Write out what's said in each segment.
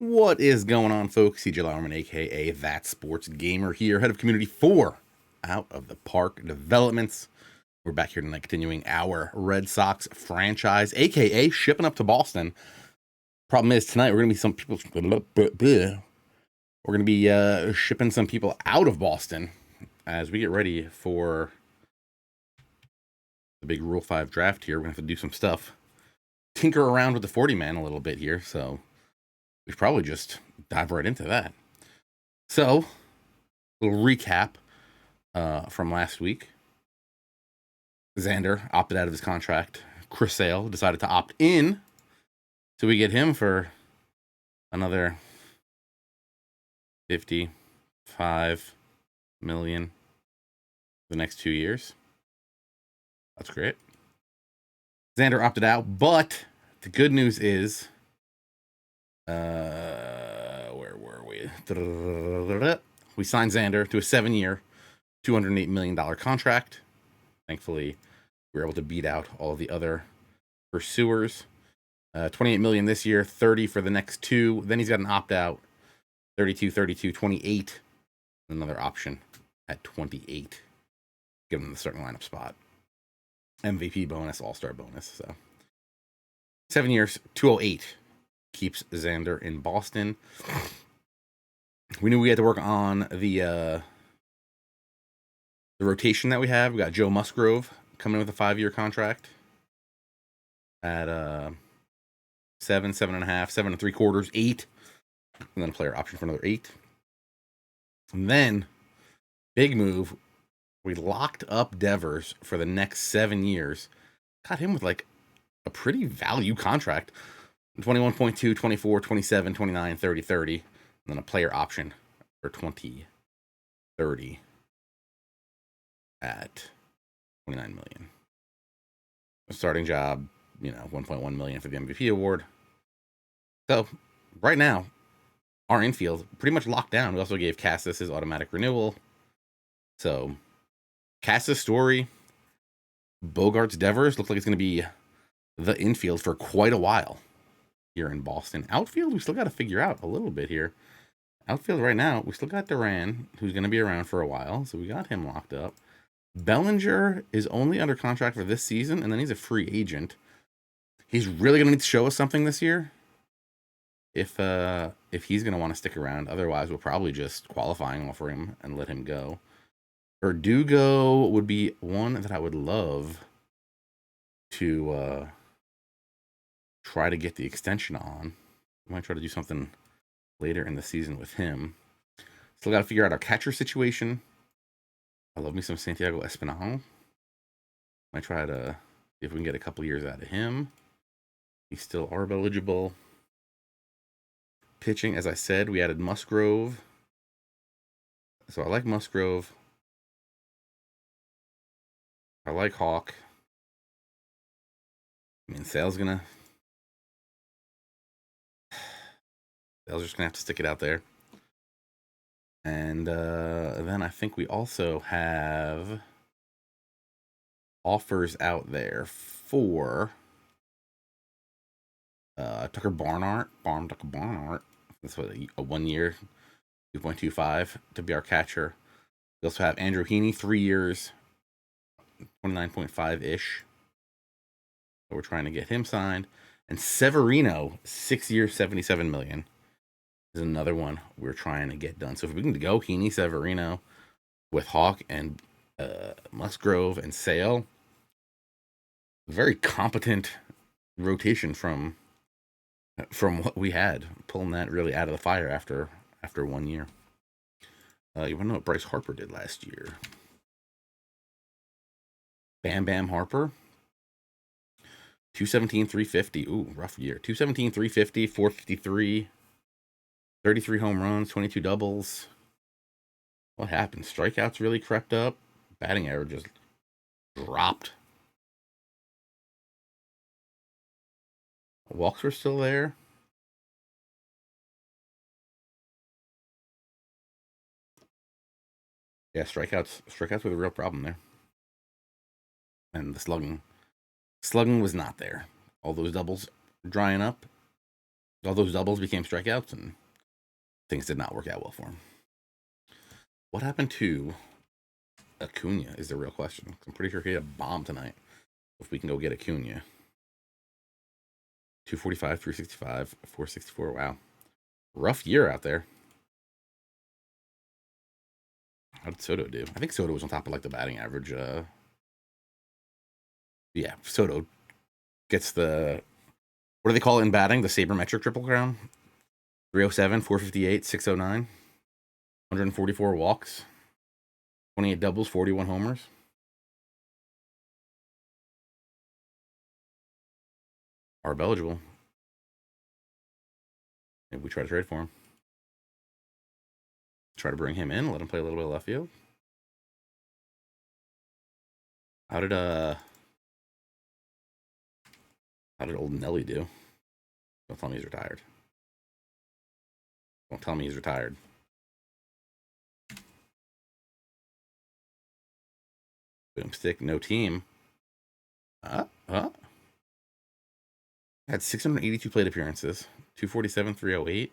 What is going on, folks? CJ Lauerman, aka That Sports Gamer, here, head of Community 4 out of the Park Developments. We're back here tonight continuing our Red Sox franchise, aka shipping up to Boston. Problem is, tonight we're going to be some people. We're going to be shipping some people out of Boston as we get ready for the big Rule 5 draft here. We're going to have to do some stuff, tinker around with the 40 man a little bit here, so we should probably just dive right into that. So, a little recap from last week. Xander opted out of his contract. Chris Sale decided to opt in. So we get him for another $55 million the next 2 years. That's great. Xander opted out, but the good news is, where were we? We signed Xander to a 7-year, $208 million contract. Thankfully, we were able to beat out all of the other pursuers. $28 million this year, $30 for the next 2. Then he's got an opt-out, $32, $28. Another option at $28. Give him the starting lineup spot. MVP bonus, all-star bonus. So 7 years, $208. Keeps Xander in Boston. We knew we had to work on the rotation that we have. We got Joe Musgrove coming in with a 5-year contract at 7.5, 7.75, 8, and then a player option for another 8. And then, big move, we locked up Devers for the next 7 years. Got him with like a pretty value contract. 21.2, 24, 27, 29, 30, 30. And then a player option for 20, 30 at $29 million. A starting job, $1.1 million for the MVP award. So right now, our infield pretty much locked down. We also gave Cassis his automatic renewal. So Cassis, Story, Bogarts, Devers looks like it's going to be the infield for quite a while here in Boston. Outfield, we still got to figure out a little bit here. Outfield right now, we still got Duran, who's going to be around for a while. So we got him locked up. Bellinger is only under contract for this season, and then he's a free agent. He's really going to need to show us something this year if he's going to want to stick around. Otherwise, we'll probably just qualifying offer him and let him go. Verdugo would be one that I would love to try to get the extension on. I might try to do something later in the season with him. Still got to figure out our catcher situation. I love me some Santiago Espinal. Might try to see if we can get a couple years out of him. He's still ARB eligible. Pitching, as I said, we added Musgrove. So I like Musgrove. I like Hawk. I mean, Sale's just gonna have to stick it out there. And then I think we also have offers out there for Tucker Barnhart. Tucker Barnhart. That's what a 1 year, 2.25 to be our catcher. We also have Andrew Heaney, 3 years, 29.5-ish. So we're trying to get him signed. And Severino, 6 years, $77 million. Is another one we're trying to get done. So if we can go Heaney, Severino with Hawk and Musgrove and Sale, very competent rotation from what we had, pulling that really out of the fire after 1 year. You want to know what Bryce Harper did last year? Bam Harper, 217, 350. Ooh, rough year. 217, 350, 453. 33 home runs, 22 doubles. What happened? Strikeouts really crept up. Batting average just dropped. Walks were still there. Yeah, strikeouts were the real problem there. And the slugging was not there. All those doubles drying up. All those doubles became strikeouts, and things did not work out well for him. What happened to Acuna is the real question. I'm pretty sure he had a bomb tonight. If we can go get Acuna. 245, 365, 464. Wow. Rough year out there. How did Soto do? I think Soto was on top of like the batting average. Yeah, Soto gets the, what do they call it in batting? The sabermetric triple crown. 307, 458, 609. 144 walks. 28 doubles, 41 homers. Arb eligible. Maybe we try to trade for him. Try to bring him in, let him play a little bit of left field. How did old Nelly do? Don't tell me he's retired. Don't tell me he's retired. Boomstick, no team. Had 682 plate appearances, 247, 308.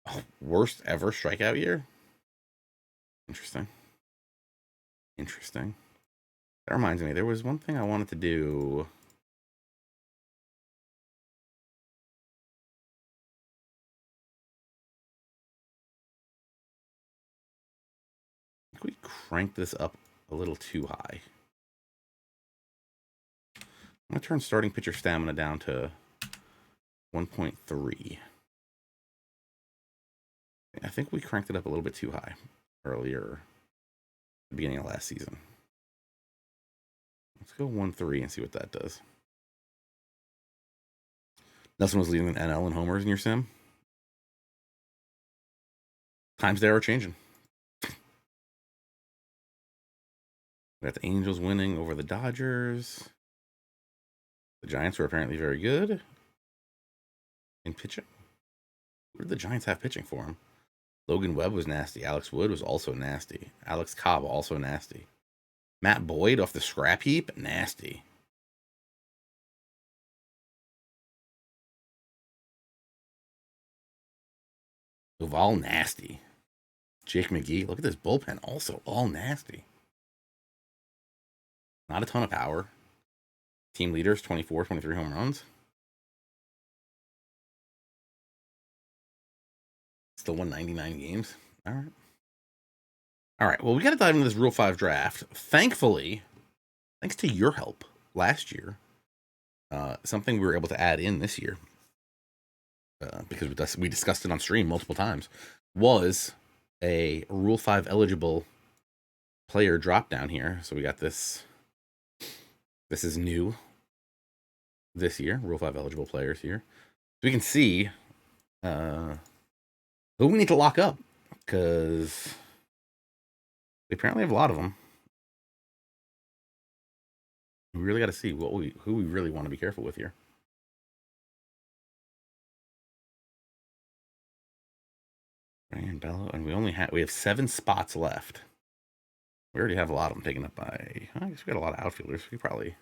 Oh, worst ever strikeout year? Interesting. Interesting. That reminds me, there was one thing I wanted to do. I think we cranked this up a little too high. I'm going to turn starting pitcher stamina down to 1.3. I think we cranked it up a little bit too high earlier, the beginning of last season. Let's go 1.3 and see what that does. Nelson was leading the NL in homers in your sim. Times there are changing. We got the Angels winning over the Dodgers. The Giants were apparently very good in pitching. What did the Giants have pitching for him? Logan Webb was nasty. Alex Wood was also nasty. Alex Cobb also nasty. Matt Boyd off the scrap heap, nasty. Duval, nasty. Jake McGee, look at this bullpen, also all nasty. Not a ton of power. Team leaders, 24, 23 home runs. Still won 99 games. All right. All right. Well, we got to dive into this Rule 5 draft. Thankfully, thanks to your help last year, something we were able to add in this year, because we discussed it on stream multiple times, was a Rule 5 eligible player drop down here. So we got this. This is new this year. Rule 5 eligible players here. So we can see who we need to lock up, because we apparently have a lot of them. We really got to see who we really want to be careful with here. Ryan Bello, and we have 7 spots left. We already have a lot of them taken up by. I guess we got a lot of outfielders. We probably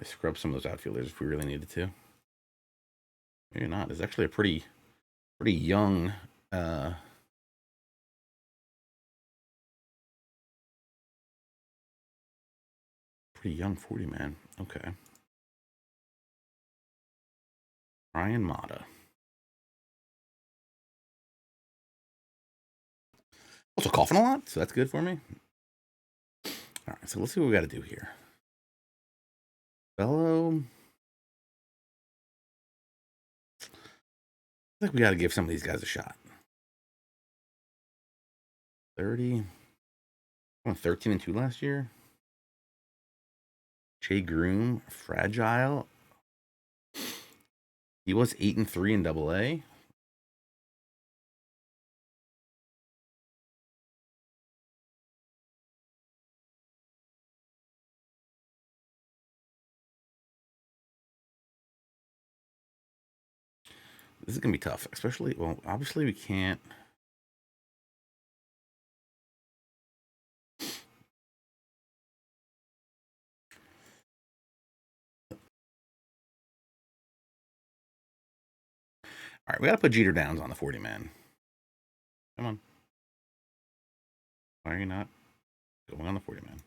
scrub some of those outfielders if we really needed to. Maybe not. It's actually a pretty young. Pretty young 40 man. Okay. Ryan Mata. Also coughing a lot, so that's good for me. All right, so let's see what we got to do here. Bello. I think we got to give some of these guys a shot. 30. I went 13-2 last year. Jay Groom, fragile. He was 8-3 in Double-A. This is gonna be tough, especially. Well, obviously we can't. All right, we got to put Jeter Downs on the 40 man. Come on. Why are you not going on the 40 man?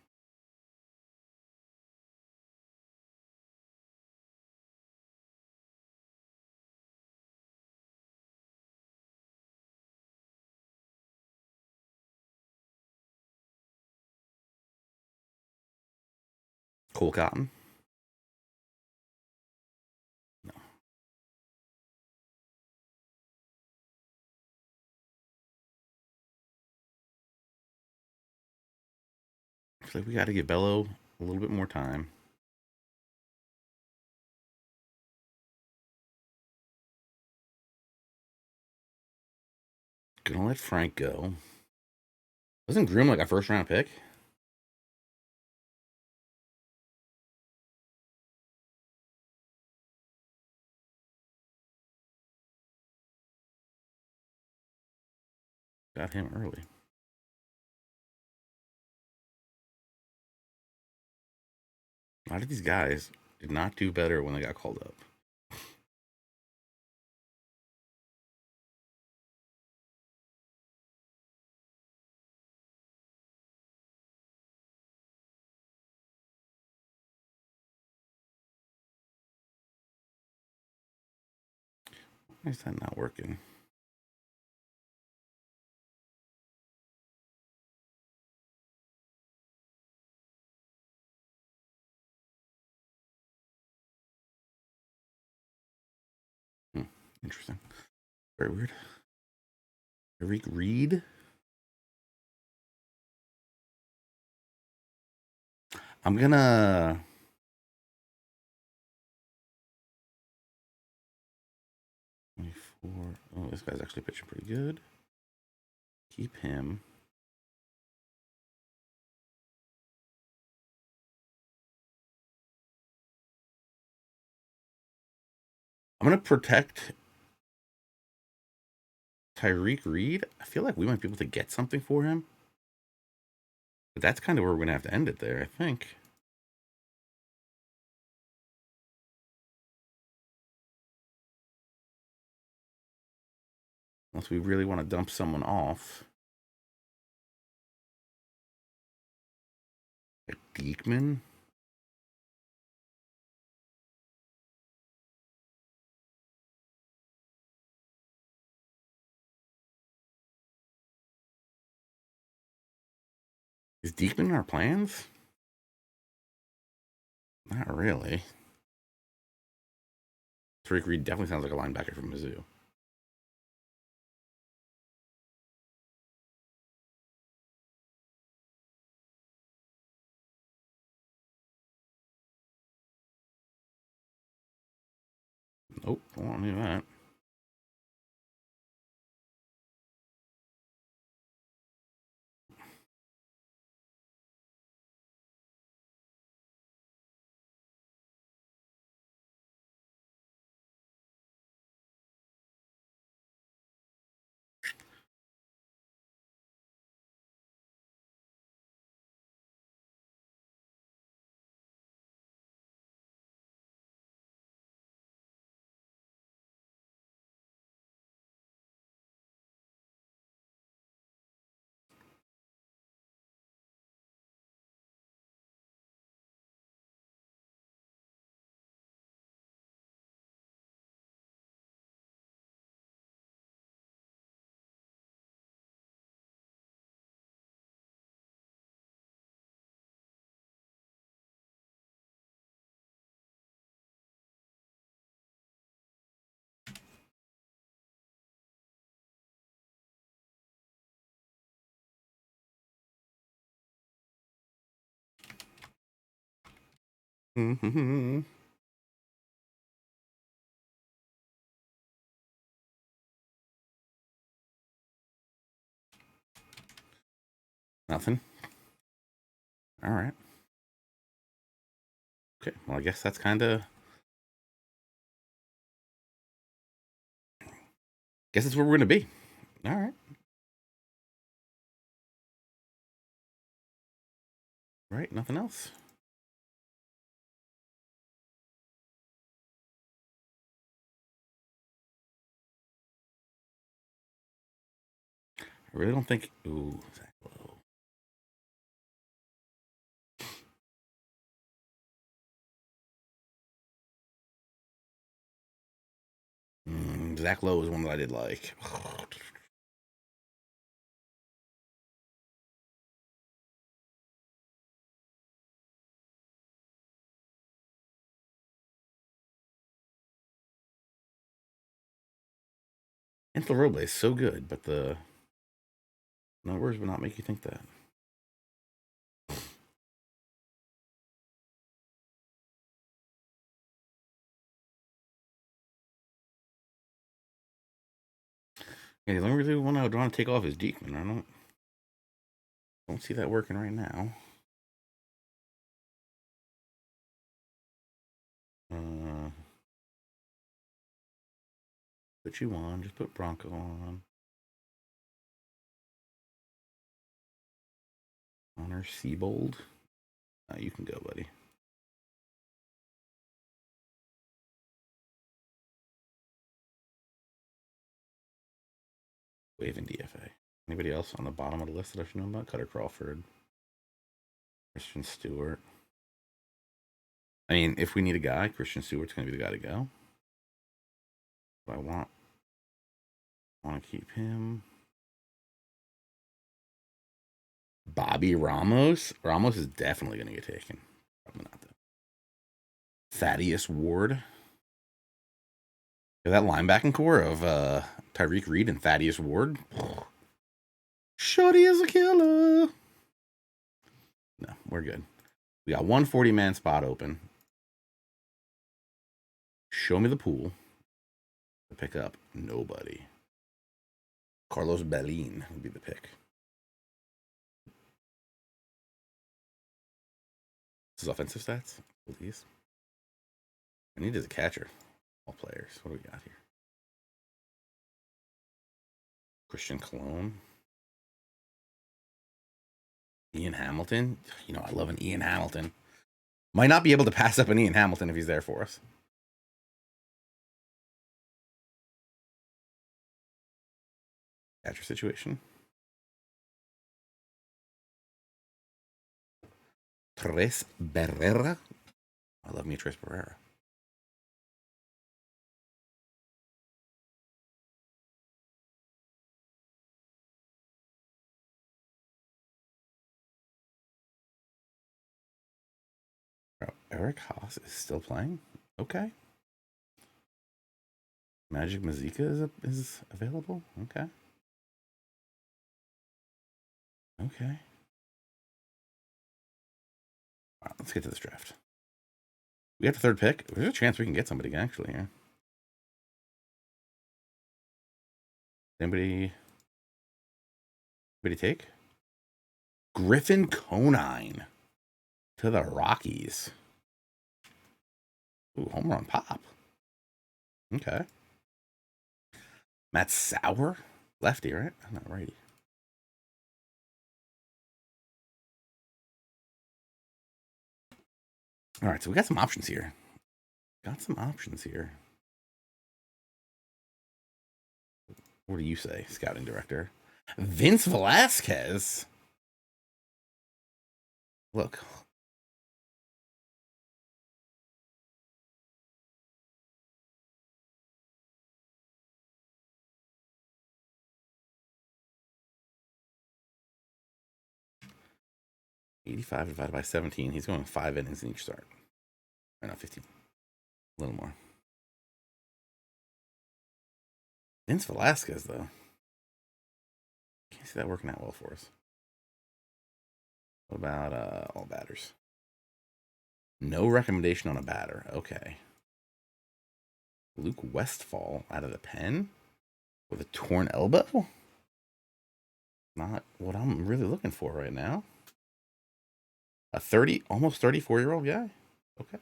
Cole Cotton. No. I feel like we got to give Bello a little bit more time. Gonna let Frank go. Wasn't Groom like a first round pick? Got him early. A lot of these guys did not do better when they got called up. Why is that not working? Interesting. Very weird. Tariq Reed. I'm gonna. Oh, this guy's actually pitching pretty good. Keep him. I'm gonna protect Tariq Reed. I feel like we might be able to get something for him. But that's kind of where we're gonna have to end it there, I think. Unless we really want to dump someone off. Like Diekman. Is Diekman in our plans? Not really. Tariq Reed definitely sounds like a linebacker from Mizzou. Nope, I don't do that. Nothing. All right. Okay. Well, I guess that's kind of. Guess that's where we're gonna be. All right. Right. Nothing else. I really don't think. Ooh, Zach Lowe. Zach Lowe is one that I did like. Anthony Robles is so good, but the numbers would not make you think that. Yeah, the only reason one I would want to take off is Diekman. I don't see that working right now. Put you on. Just put Bronco on. Honor Seabold. You can go, buddy. Waving DFA. Anybody else on the bottom of the list that I should know about? Cutter Crawford. Christian Stewart. I mean, if we need a guy, Christian Stewart's going to be the guy to go. But I want to keep him. Bobby Ramos. Ramos is definitely going to get taken. Probably not, though. Thaddeus Ward. That linebacking core of Tyreek Reed and Thaddeus Ward. Shorty is a killer. No, we're good. We got one 40-man spot open. Show me the pool. To pick up nobody. Carlos Bellin would be the pick. This is offensive stats, please. I need a catcher. All players. What do we got here? Christian Cologne. Ian Hamilton. You know, I love an Ian Hamilton. Might not be able to pass up an Ian Hamilton if he's there for us. Catcher situation. Tres Barrera. I love me Tres Barrera. Eric Haas is still playing? Okay. Magic Mazika is available? Okay. Okay. All right, let's get to this draft. We got the third pick. There's a chance we can get somebody actually here. Anybody take? Griffin Conine to the Rockies. Ooh, home run pop. Okay. Matt Sauer, lefty, right? I'm not righty. All right, so we got some options here. What do you say, scouting director? Vince Velasquez. Look. $85 divided by 17. He's going 5 innings in each start. Or not 15. A little more. Vince Velasquez, though. Can't see that working out well for us. What about all batters? No recommendation on a batter. Okay. Luke Westfall out of the pen with a torn elbow? Not what I'm really looking for right now. A almost 34-year-old guy? Okay.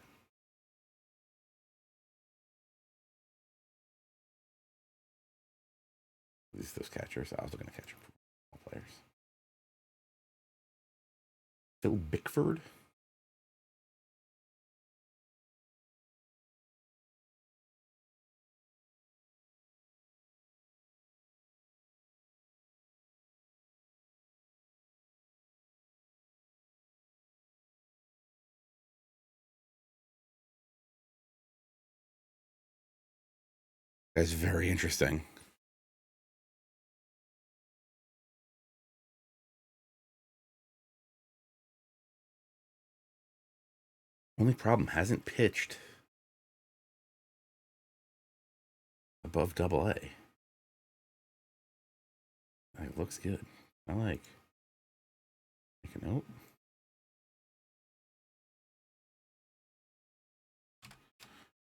At least those catchers. I was looking at catcher players. Phil Bickford. That's very interesting. Only problem, hasn't pitched above double A. It looks good. I like. Make a note.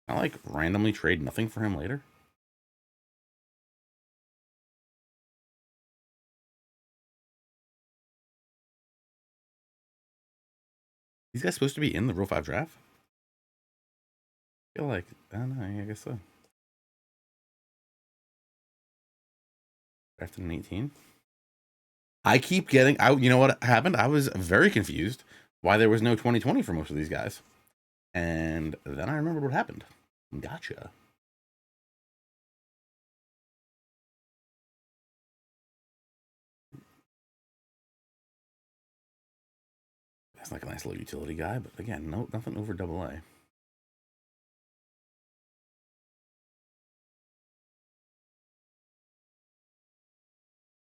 I like randomly trade nothing for him later. These guys supposed to be in the Rule 5 draft? I feel like, I don't know, I guess so. Drafted in 18. I keep getting, you know what happened? I was very confused why there was no 2020 for most of these guys. And then I remembered what happened. Gotcha. That's like a nice little utility guy, but again, no, nothing over double A.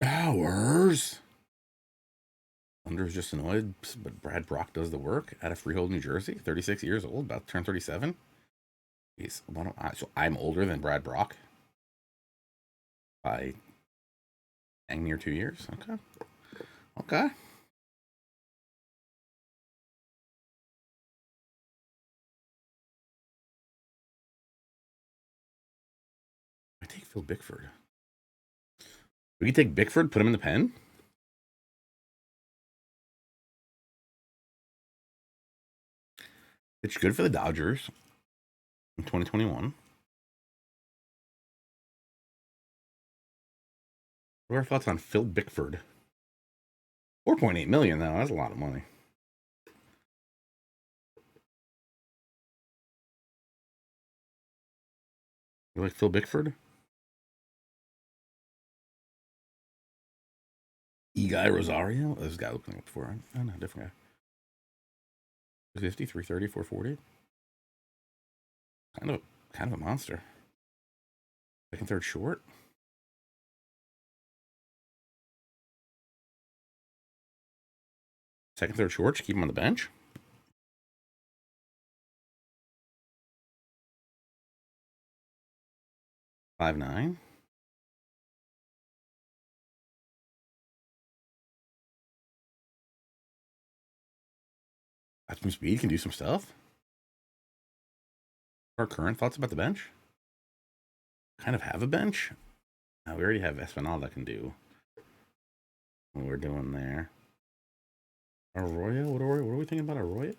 Hours. Under's just annoyed, but Brad Brock does the work out of Freehold, New Jersey. 36 years old, about to turn 37. He's so I'm older than Brad Brock by dang near 2 years. Okay. Okay. I take Phil Bickford. We could take Bickford, put him in the pen. It's good for the Dodgers in 2021. What are our thoughts on Phil Bickford? 4.8 million, though. That's a lot of money. You like Phil Bickford? Guy Rosario? Oh, this guy looking up before. Oh, no, different guy. 50, 330, 440. Kind of a monster. Second, third short. Second, third short. Just keep him on the bench. Five nine. Got some speed. Can do some stuff. Our current thoughts about the bench? Kind of have a bench. We already have Espinal that can do what we're doing there. Arroyo? What are we thinking about Arroyo?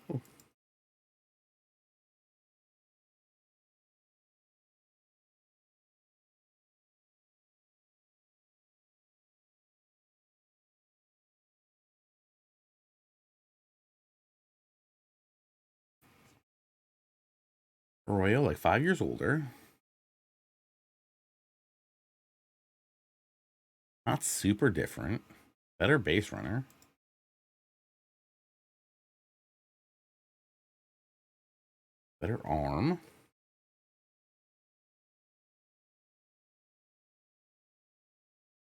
Arroyo, like 5 years older. Not super different. Better base runner. Better arm.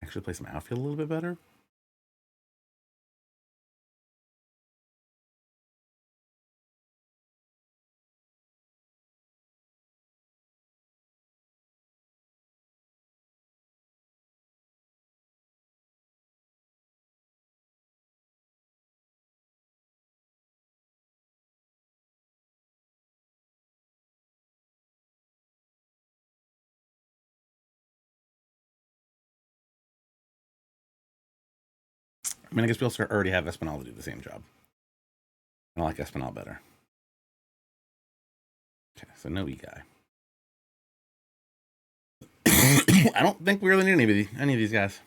Actually play some outfield a little bit better. I mean, I guess we also already have Espinal to do the same job. I like Espinal better. Okay, so no guy. I don't think we really need any of these guys.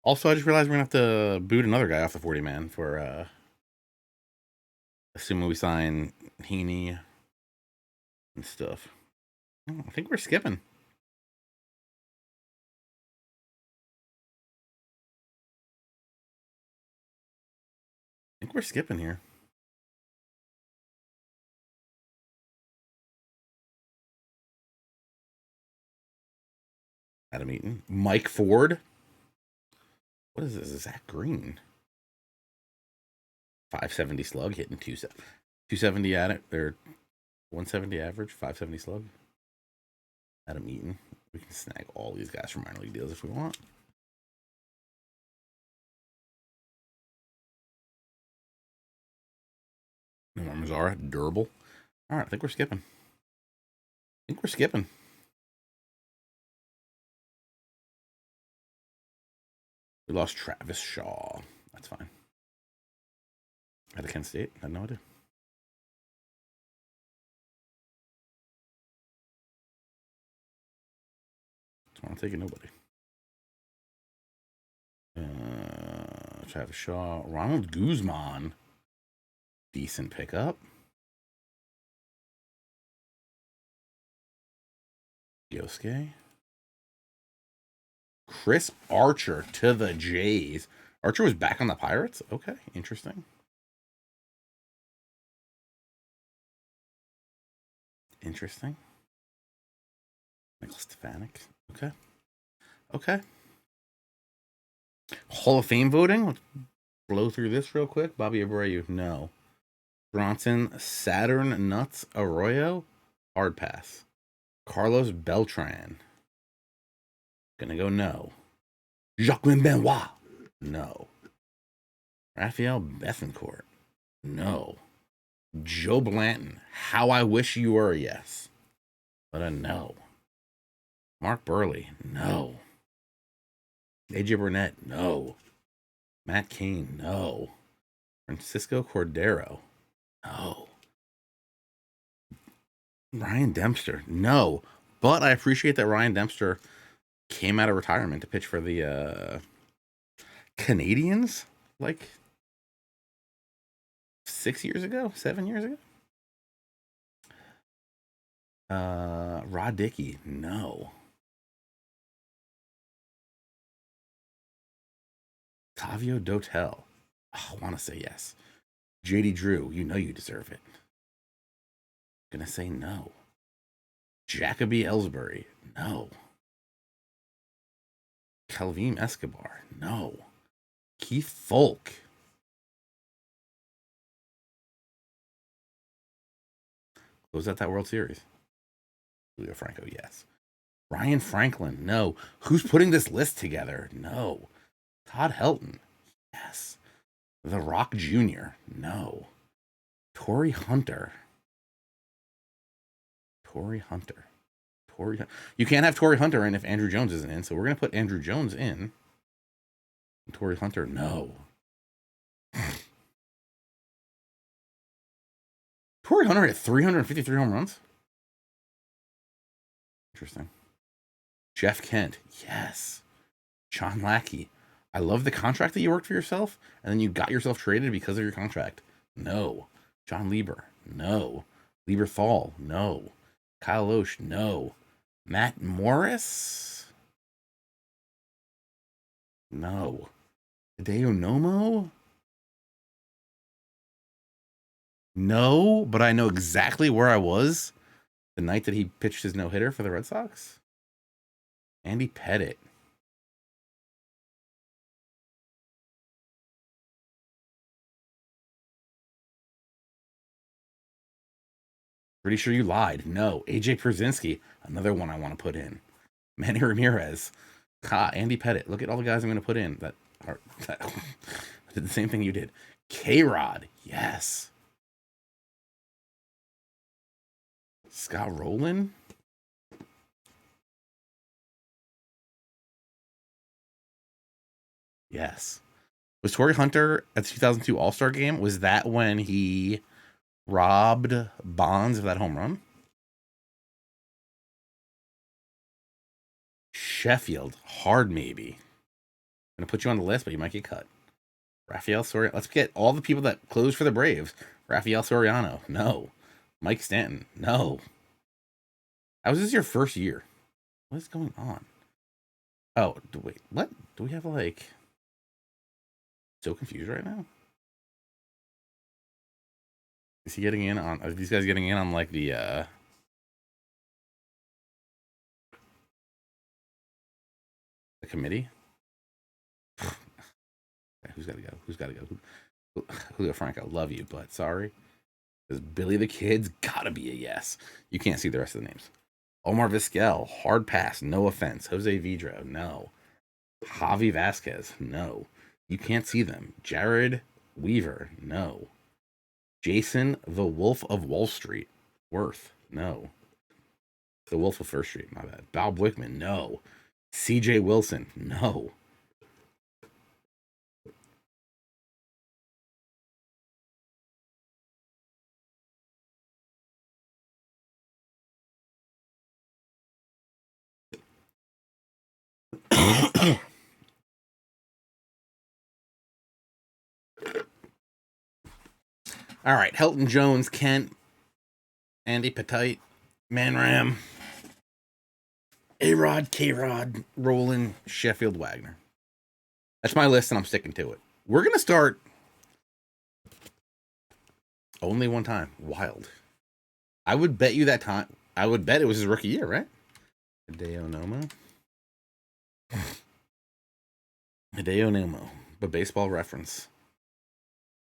Also, I just realized we're gonna have to boot another guy off the 40 man for assuming we sign Heaney and stuff. I think we're skipping. I think we're skipping here. Adam Eaton. Mike Ford. What is this? Zach Green. 570 slug, hitting 270 at it. Or 170 average, 570 slug. Adam Eaton. We can snag all these guys from minor league deals if we want. Nomar Mazara, durable. All right, I think we're skipping. We lost Travis Shaw. That's fine. Out of Kent State. I had no idea. Just want to take it. Nobody. Travis Shaw. Ronald Guzman. Decent pickup. Yosuke. Chris Archer to the Jays. Archer was back on the Pirates? Okay, interesting. Michael Stefanik. Okay. Hall of Fame voting. Let's blow through this real quick. Bobby Abreu, no. Bronson, Saturn, Nuts, Arroyo, hard pass. Carlos Beltran. Gonna go no. Jacqueline Benoit, no. Rafael Bethencourt, no. Joe Blanton, how I wish you were, yes. But a no. Mark Burley, no. AJ Burnett, no. Matt Cain, no. Francisco Cordero, no. Ryan Dempster, no. But I appreciate that Ryan Dempster came out of retirement to pitch for the Canadians like 7 years ago. Rod Dickey, no. Tavio Dotel, I want to say yes. JD Drew, you know you deserve it. Gonna say no. Jacoby Ellsbury, no. Calvin Escobar, no. Keith Folk. Was that World Series? Julio Franco, yes. Ryan Franklin, no. Who's putting this list together? No. Todd Helton, yes. The Rock Jr., no. Torrey Hunter. You can't have Torrey Hunter in if Andrew Jones isn't in, so we're going to put Andrew Jones in. Torrey Hunter, no. Torrey Hunter hit 353 home runs. Interesting. Jeff Kent, yes. John Lackey, I love the contract that you worked for yourself, and then you got yourself traded because of your contract. No. John Lieber, no. Lieberthal, no. Kyle Loesch, no. Matt Morris, no. Hideo Nomo, no. But I know exactly where I was the night that he pitched his no-hitter for the Red Sox. Andy Pettit. Pretty sure you lied. No. AJ Pierzynski, another one I want to put in. Manny Ramirez. Andy Pettit. Look at all the guys I'm going to put in that did the same thing you did. K-Rod. Yes. Scott Rowland. Yes. Was Torrey Hunter at the 2002 All-Star game? Was that when he robbed Bonds of that home run? Sheffield, hard maybe. I'm gonna put you on the list, but you might get cut. Rafael Soriano. Let's get all the people that closed for the Braves. Rafael Soriano, no. Mike Stanton, no. How was this your first year? What is going on? Oh, wait, what? Do we have like... So confused right now? Is he getting in on... Are these guys getting in on like the... committee. Who's got to go? Who's got to go? Julio Franco, love you, but sorry. Because Billy the Kid's got to be a yes. You can't see the rest of the names. Omar Vizquel, hard pass, no offense. Jose Vidro, no. Javi Vasquez, no. You can't see them. Jared Weaver, no. Jason the Wolf of Wall Street, Worth, no. The Wolf of First Street, my bad. Bob Wickman, no. CJ Wilson, no. All right, Helton Jones, Kent, Andy Petite, Manram, A-Rod, K-Rod, Roland, Sheffield, Wagner. That's my list, and I'm sticking to it. We're going to start only one time. Wild. I would bet you that time. I would bet it was his rookie year, right? Hideo Nomo. Hideo Nomo. But Baseball Reference.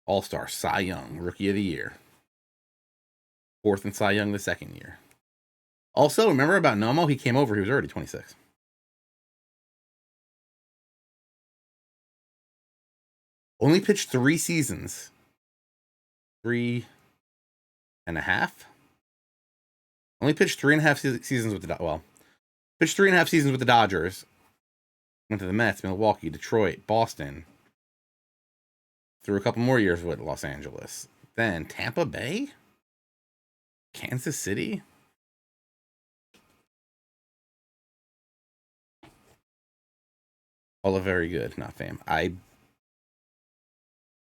All-Star, Cy Young, Rookie of the Year. Fourth in Cy Young the second year. Also, remember about Nomo? He came over. He was already 26. Only pitched 3 seasons. 3.5. Only pitched 3.5 seasons with the pitched 3.5 seasons with the Dodgers. Went to the Mets, Milwaukee, Detroit, Boston. Through a couple more years with Los Angeles. Then Tampa Bay, Kansas City. All are very good, not fam.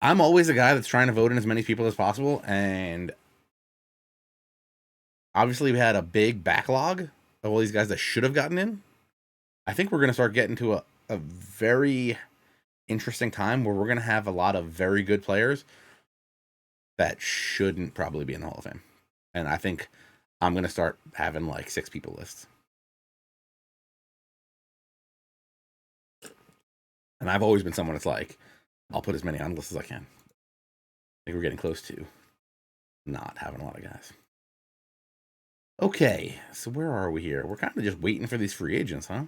I'm always a guy that's trying to vote in as many people as possible, and obviously we had a big backlog of all these guys that should have gotten in. I think we're going to start getting to a very interesting time where we're going to have a lot of very good players that shouldn't probably be in the Hall of Fame. And I think I'm going to start having like 6 people lists. And I've always been someone that's like, I'll put as many on lists as I can. I think we're getting close to not having a lot of guys. Okay, so where are we here? We're kind of just waiting for these free agents, huh?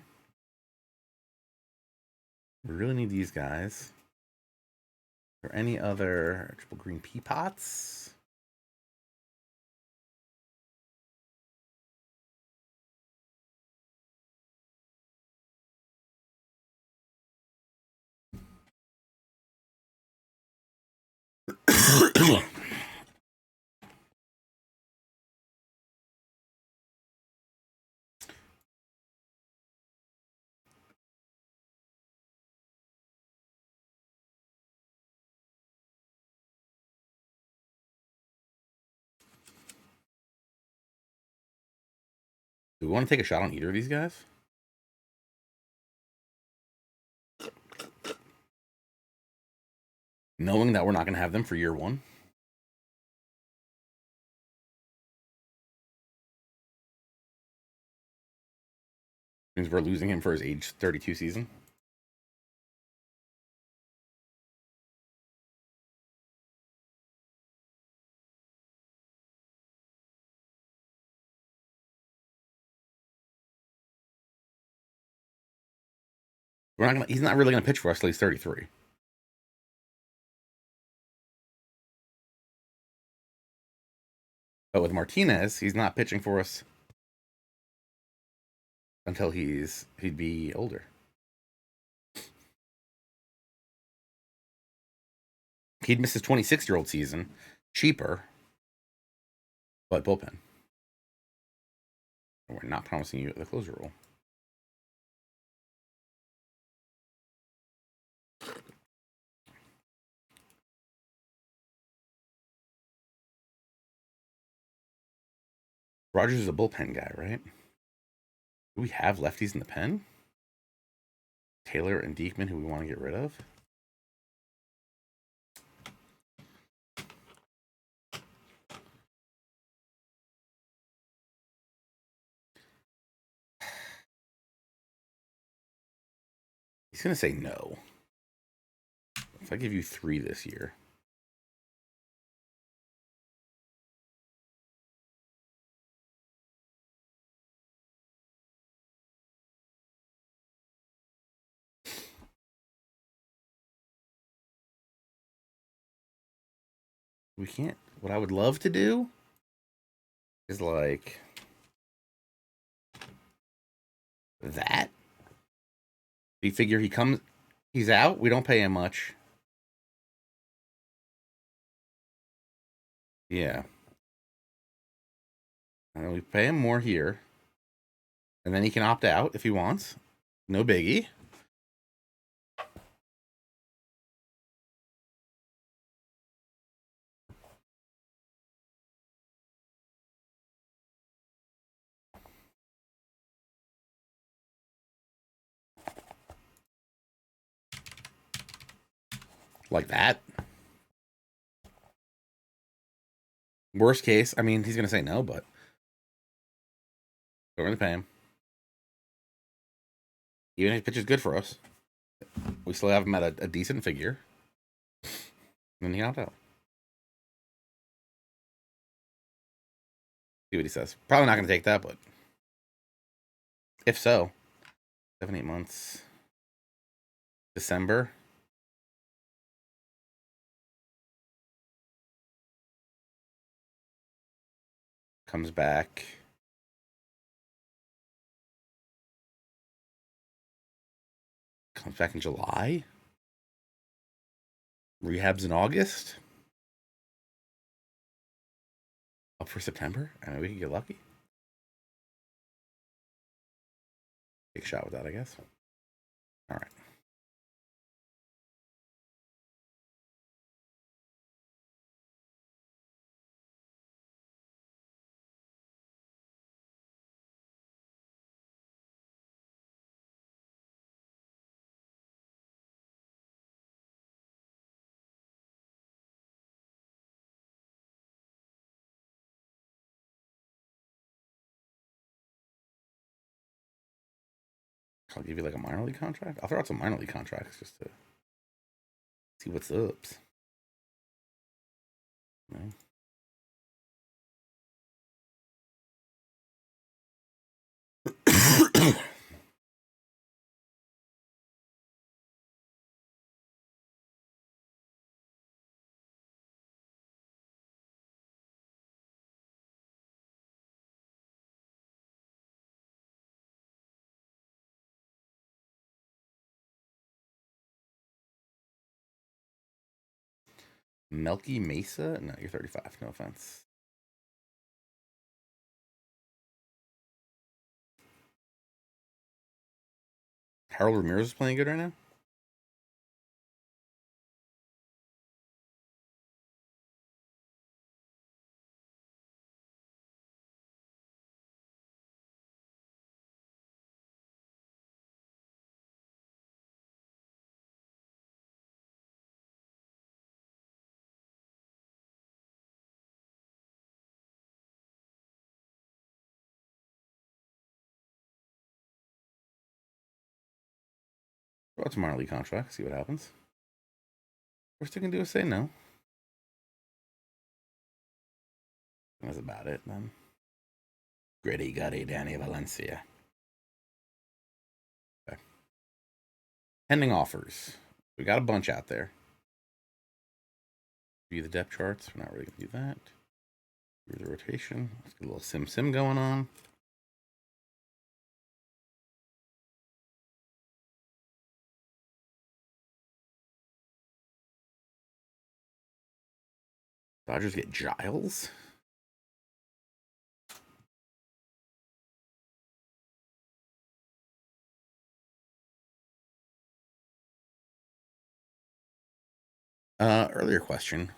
We really need these guys. Are there any other triple green pea pots? Do we want to take a shot on either of these guys? Knowing that we're not going to have them for year 1? Means we're losing him for his age 32 season. He's not really gonna pitch for us till he's 33. But with Martinez, he's not pitching for us until he'd be older. He'd miss his 26-year-old season, cheaper, but bullpen. We're not promising you the closer role. Rogers is a bullpen guy, right? Do we have lefties in the pen? Taylor and Diekman, who we want to get rid of? He's going to say no. If I give you 3 this year. We can't. What I would love to do is like that. You figure he's out. We don't pay him much. Yeah. And we pay him more here. And then he can opt out if he wants. No biggie. Like that. Worst case, I mean, he's going to say no, but don't really pay him. Even if he pitches good for us, we still have him at a decent figure. And then he opt out. See what he says. Probably not going to take that, but if so, 7-8 months. December. Comes back. Comes back in July. Rehabs in August. Up for September. I mean, we could get lucky. Take a shot with that, I guess. All right. I'll give you like a minor league contract. I'll throw out some minor league contracts just to see what's up. No. Melky Mesa? No, you're 35. No offense. Harold Ramirez is playing good right now? Throw out some minor league contract. See what happens. Worst you can do is say no. That's about it then. Gritty Gutty Danny Valencia. Okay. Pending offers. We got a bunch out there. View the depth charts. We're not really going to do that. View the rotation. Let's get a little sim going on. Dodgers get Giles. Earlier question.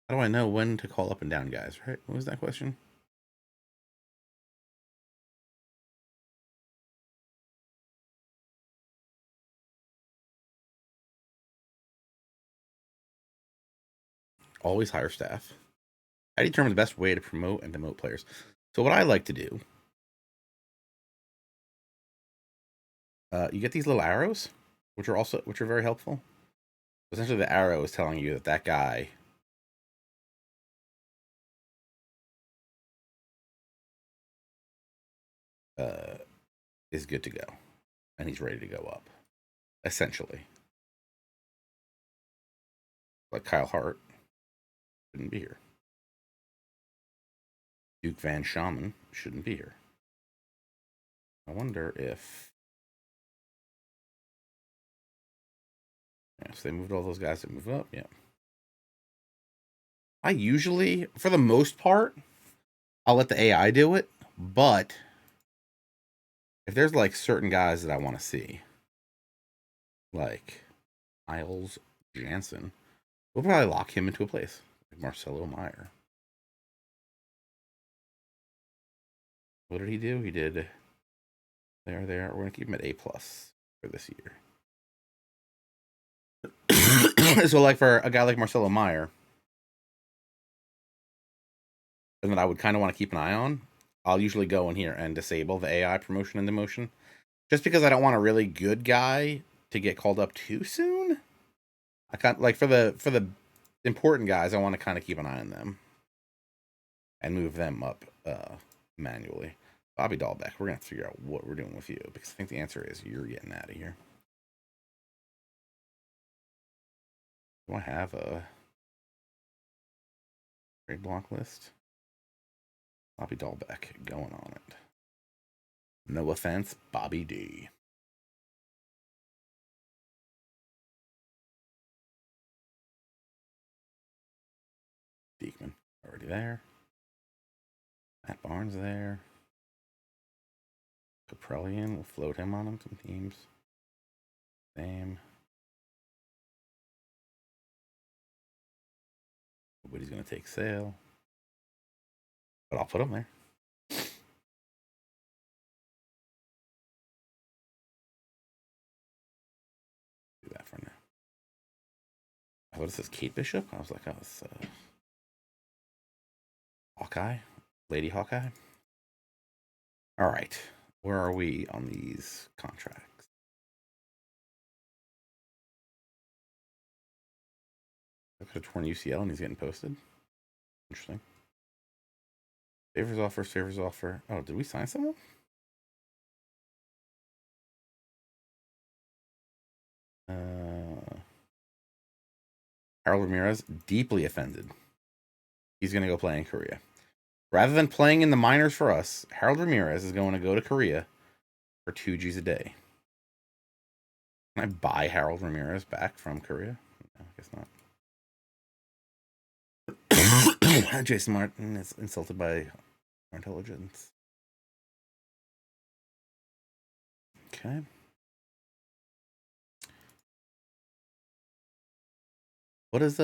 How do I know when to call up and down guys, right? What was that question? Always hire staff. I determine the best way to promote and demote players. So what I like to do, You get these little arrows, which are very helpful. Essentially, the arrow is telling you that guy is good to go, and he's ready to go up. Essentially, like Kyle Hart shouldn't be here. Duke Van Shaman shouldn't be here. I wonder if. Yeah, so they moved all those guys that move up. Yeah. I usually, for the most part, I'll let the AI do it. But if there's like certain guys that I want to see, like Miles Jansen, we'll probably lock him into a place. Like Marcelo Meyer. What did he do? He did there. We're gonna keep him at A+ for this year. So like for a guy like Marcelo Meyer, and that I would kind of want to keep an eye on, I'll usually go in here and disable the AI promotion and demotion, just because I don't want a really good guy to get called up too soon. I can't, like, for the important guys, I want to kind of keep an eye on them and move them up manually. Bobby Dahlbeck, we're gonna have to figure out what we're doing with you, because I think the answer is you're getting out of here. Do I have a trade block list? Bobby Dahlbeck going on it. No offense, Bobby D. Diekman already there. Matt Barnes there. Caprellian, we'll float him on some teams. Same. Nobody's gonna take Sale, but I'll put him there. Do that for now. What is this, Kate Bishop? I was like, oh, it's Hawkeye, Lady Hawkeye. All right, where are we on these contracts? I could have torn UCL and he's getting posted. Interesting. Favors offer. Oh, did we sign someone? Harold Ramirez, deeply offended. He's going to go play in Korea. Rather than playing in the minors for us, Harold Ramirez is going to go to Korea for 2 G's a day. Can I buy Harold Ramirez back from Korea? No, I guess not. Jason Martin is insulted by our intelligence. Okay. What is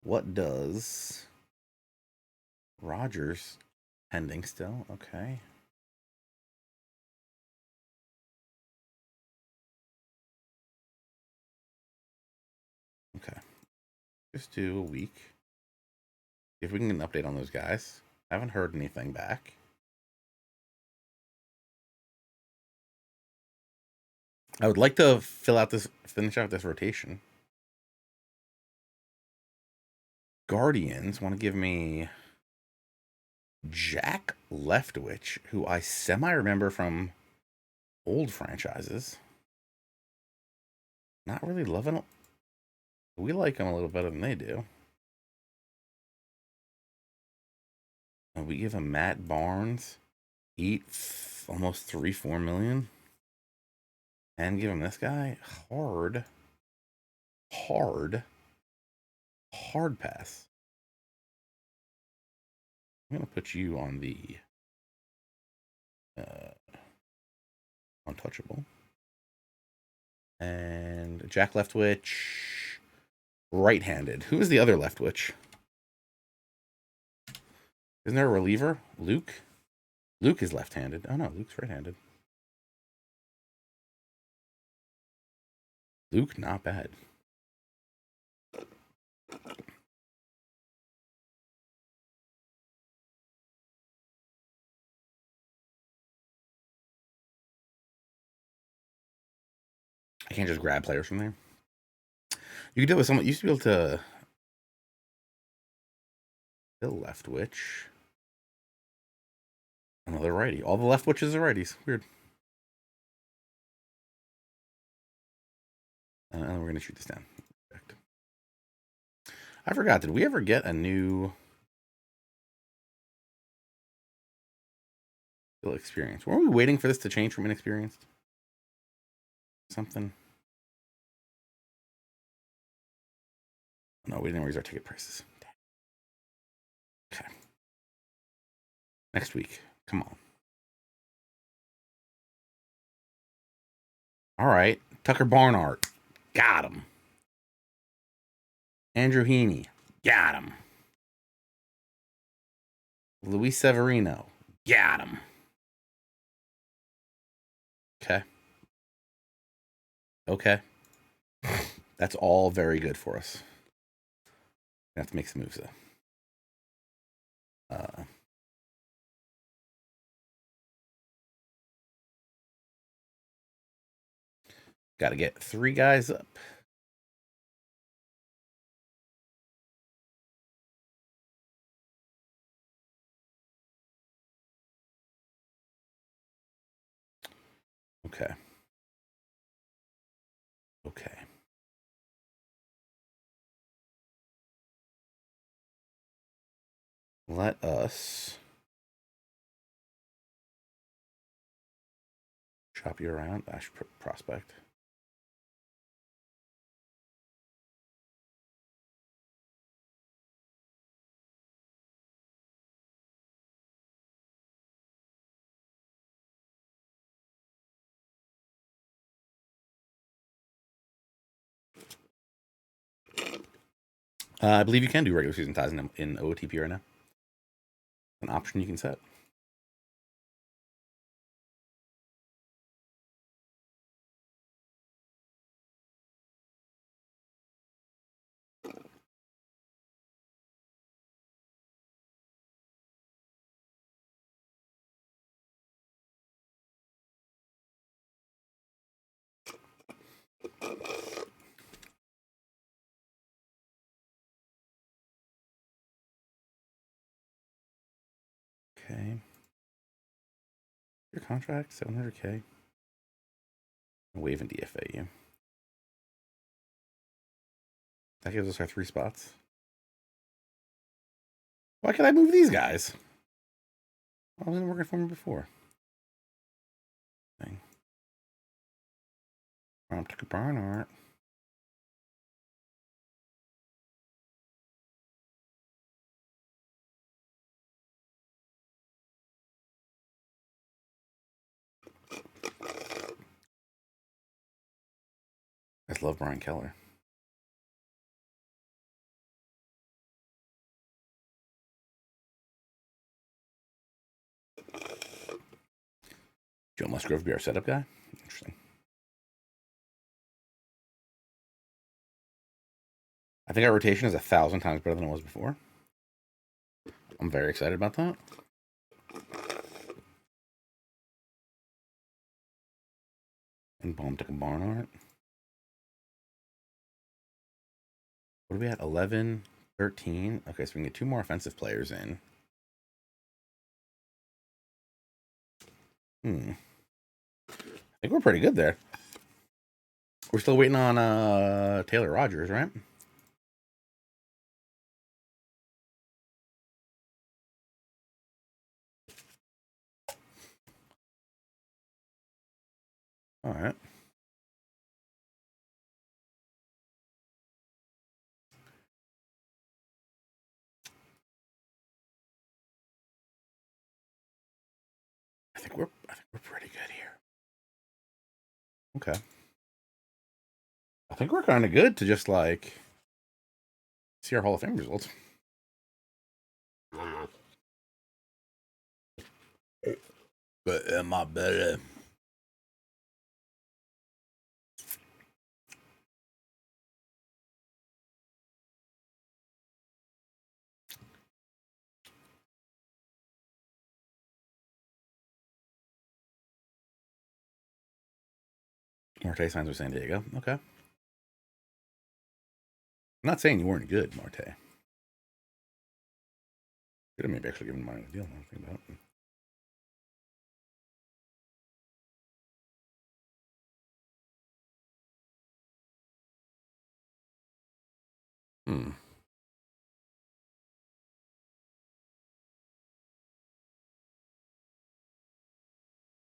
what does Rogers pending still? Okay. Okay. Just do a week. See if we can get an update on those guys. I haven't heard anything back. I would like to finish out this rotation. Guardians want to give me Jack Leftwich, who I semi-remember from old franchises. Not really loving it. We like him a little better than they do. And we give him Matt Barnes, eat almost 3-4 million, and give him this guy. Hard pass. I'm gonna put you on the untouchable. And Jack Leftwich, right-handed. Who is the other Leftwich? Isn't there a reliever? Luke? Luke is left-handed. Oh no, Luke's right-handed. Luke, not bad. I can't just grab players from there. You could do it with someone. You used to be able to kill left witch. Another righty. All the left witches are righties. Weird. And we're going to shoot this down. Perfect. I forgot. Did we ever get a new skill experience? Were we waiting for this to change from inexperienced? Something? No, we didn't raise our ticket prices. Okay. Next week. Come on. All right. Tucker Barnhart. Got him. Andrew Heaney. Got him. Luis Severino. Got him. Okay. Okay. That's all very good for us. We have to make some moves, though. Got to get 3 guys up. Okay. Okay. Let us shop you around. Ash Prospect. I believe you can do regular season ties in OOTP right now. An option you can set. Okay. Your contract, 700K. Wave and DFA you. That gives us our 3 spots. Why can't I move these guys? I wasn't working for me before. Thing. Tucker Barnhart. I just love Brian Keller. Joe Musgrove be our setup guy? Interesting. I think our rotation is 1,000 times better than it was before. I'm very excited about that. And Boom took a Barnhart. What are we at? 11, 13. Okay, so we can get 2 more offensive players in. I think we're pretty good there. We're still waiting on Taylor Rogers, right? All right. I think we're pretty good here. Okay. I think we're kind of good to just like see our Hall of Fame results. But am I better? Marte signs with San Diego. Okay. I'm not saying you weren't good, Marte. Could have maybe actually given money a deal. I don't think about it. Hmm.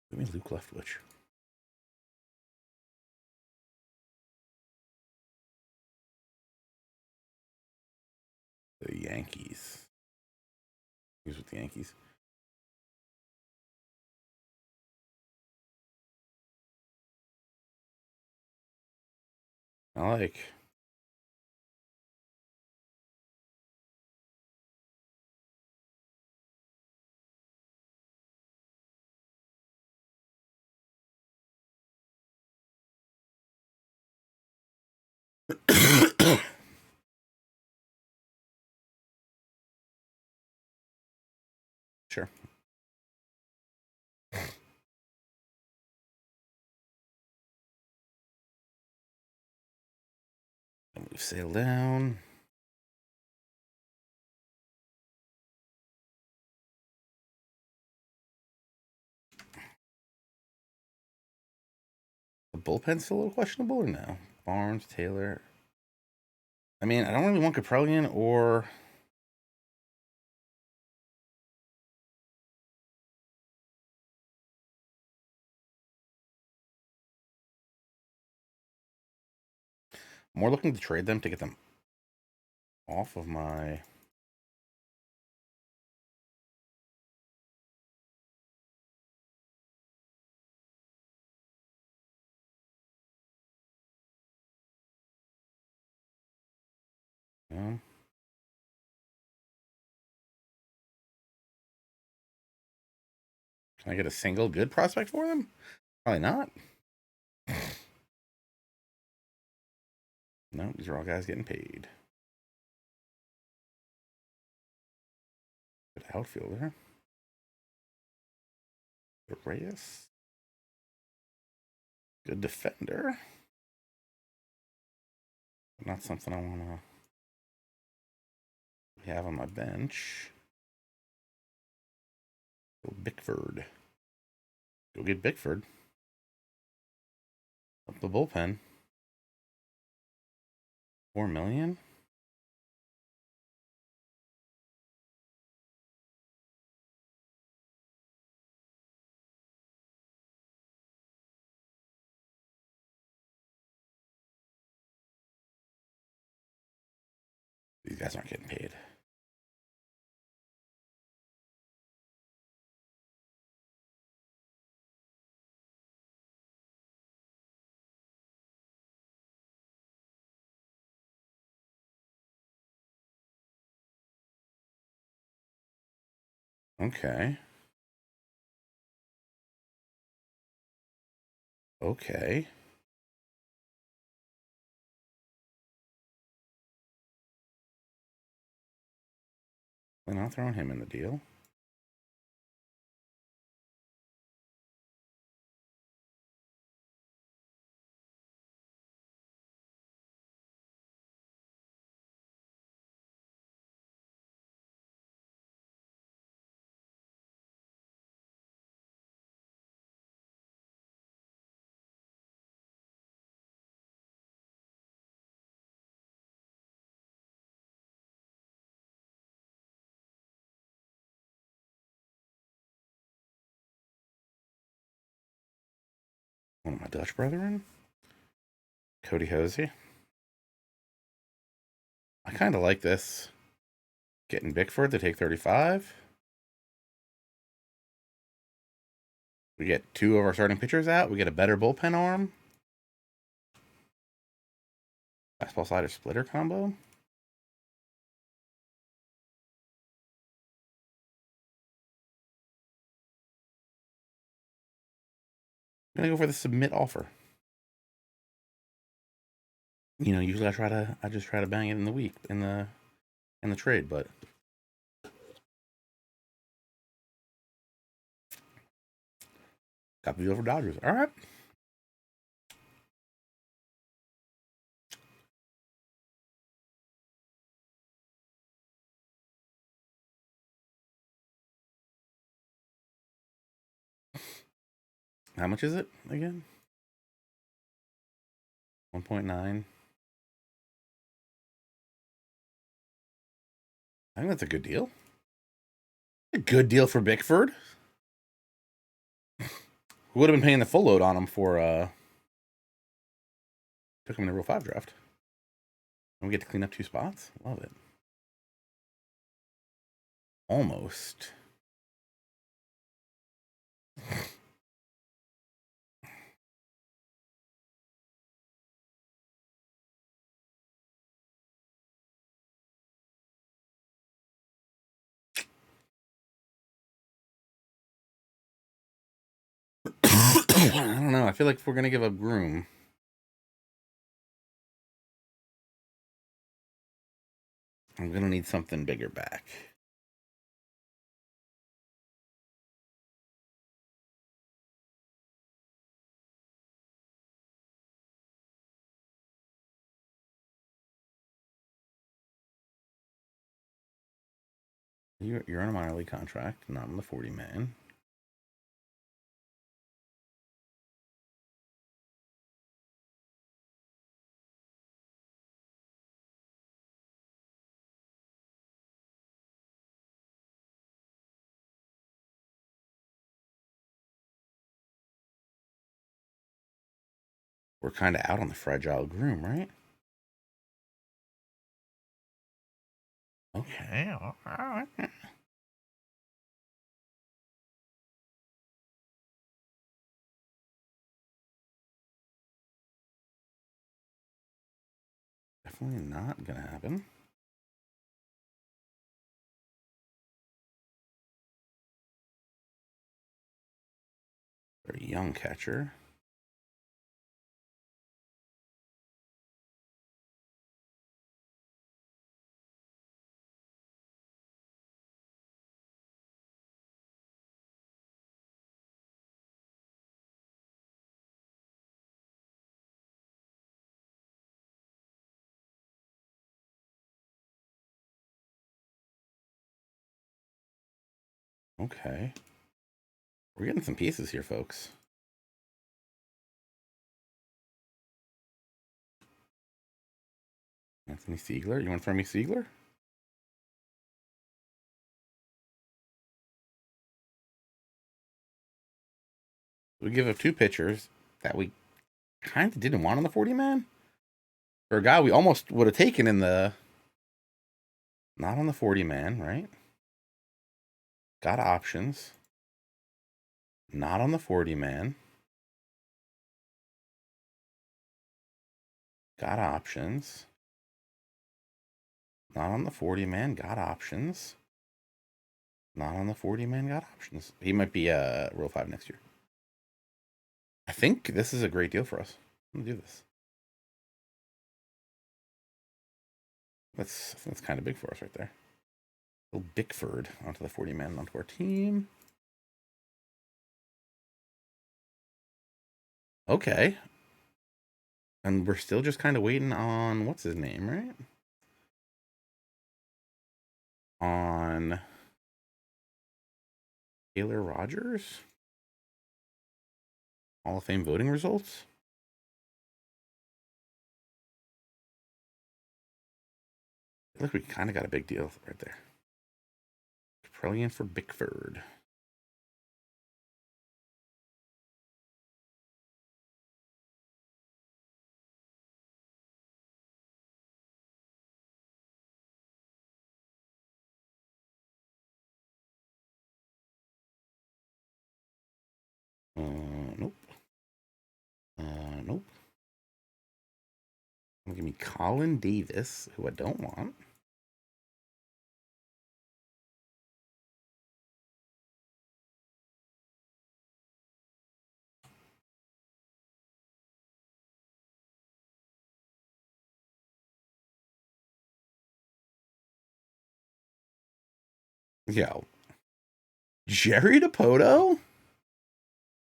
Give me Luke Leftwich. The Yankees. He's with the Yankees. I like. Sure. And we sail down. The bullpen's still a little questionable or no? Barnes, Taylor. I mean, I don't really want Kaprelian or. More looking to trade them to get them off of my. Can I get a single good prospect for them? Probably not. No, these are all guys getting paid. Good outfielder. Reyes. Good defender. Not something I want to have on my bench. Go Bickford. Go get Bickford. Up the bullpen. $4 million. These guys aren't getting paid. Okay. Okay. Then I'll throw him in the deal. One of my Dutch brethren. Cody Hosey. I kind of like this. Getting Bickford to take 35. We get two of our starting pitchers out. We get a better bullpen arm. Fastball slider splitter combo. I'm gonna go for the submit offer. You know, usually I just try to bang it in the week in the trade, but got the deal for Dodgers. All right. How much is it again? 1.9. I think that's a good deal. A good deal for Bickford. Who would have been paying the full load on him for took him in a Rule 5 draft. And we get to clean up 2 spots. Love it. Almost. I don't know. I feel like if we're gonna give up Groom, I'm gonna need something bigger back. You're on a minor league contract, not on the 40 man. We're kind of out on the fragile Groom, right? Okay. All right. Definitely not gonna happen. Very young catcher. Okay. We're getting some pieces here, folks. Anthony Siegler. You want to throw me Siegler? We give up 2 pitchers that we kind of didn't want on the 40 man. For a guy we almost would have taken in the. Not on the 40 man, right? Got options. Not on the 40 man. Got options. Not on the 40 man. Got options. Not on the 40 man. Got options. He might be Rule 5 next year. I think this is a great deal for us. I'm gonna do this. That's kind of big for us right there. Little Bickford onto the 40 man onto our team. Okay. And we're still just kind of waiting on what's his name, right? On Taylor Rogers. Hall of Fame voting results. I feel like we kind of got a big deal right there. Caprellian for Bickford. Nope. Nope. Give me Colin Davis, who I don't want. Yeah. Jerry Dipoto?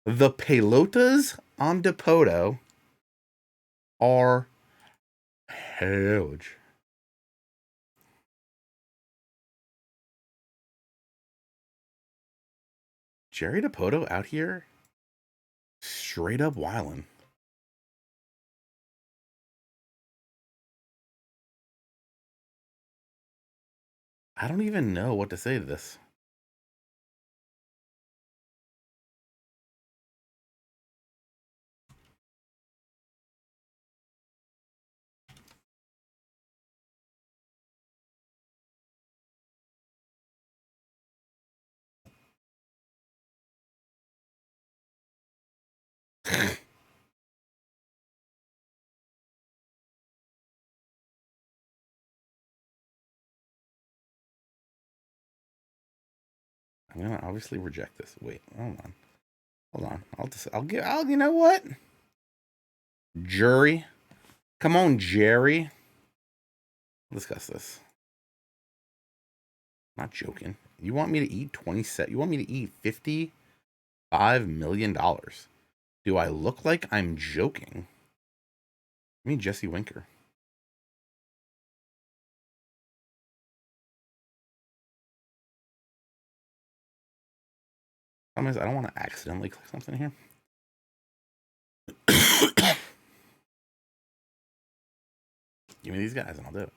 The pelotas on Dipoto are huge. Jerry Dipoto out here straight up wildin'. I don't even know what to say to this. I'm gonna obviously reject this. Wait, hold on. Hold on. You know what? Jury. Come on, Jerry. Let's discuss this. I'm not joking. You want me to eat 27? You want me to eat $55 million? Do I look like I'm joking? I mean, Jesse Winker. Problem is, I don't want to accidentally click something here. Give me these guys and I'll do it.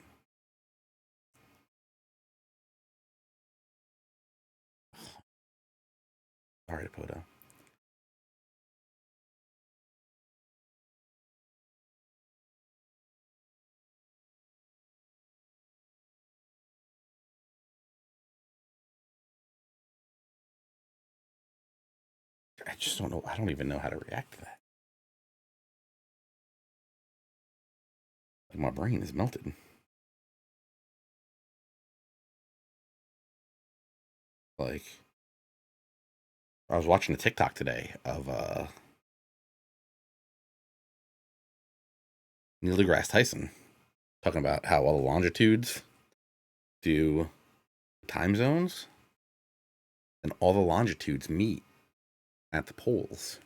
All right, Poto. I just don't know. I don't even know how to react to that. Like, my brain is melted. Like, I was watching a TikTok today of Neil deGrasse Tyson talking about how all the longitudes do time zones and all the longitudes meet at the poles.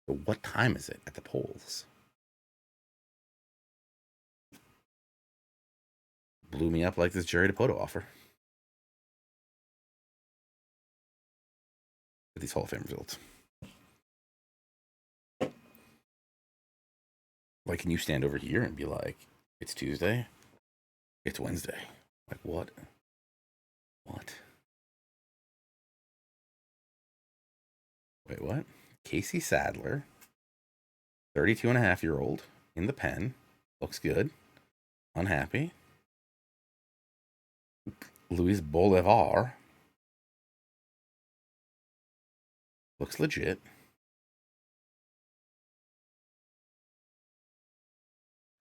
So what time is it at the poles? Blew me up like this Jerry DePoto offer. With these Hall of Fame results. Like, can you stand over here and be like, it's Tuesday? It's Wednesday. Like, what? What? Wait, what? Casey Sadler, 32 and a half year old, in the pen. Looks good. Unhappy. Luis Bolivar. Looks legit.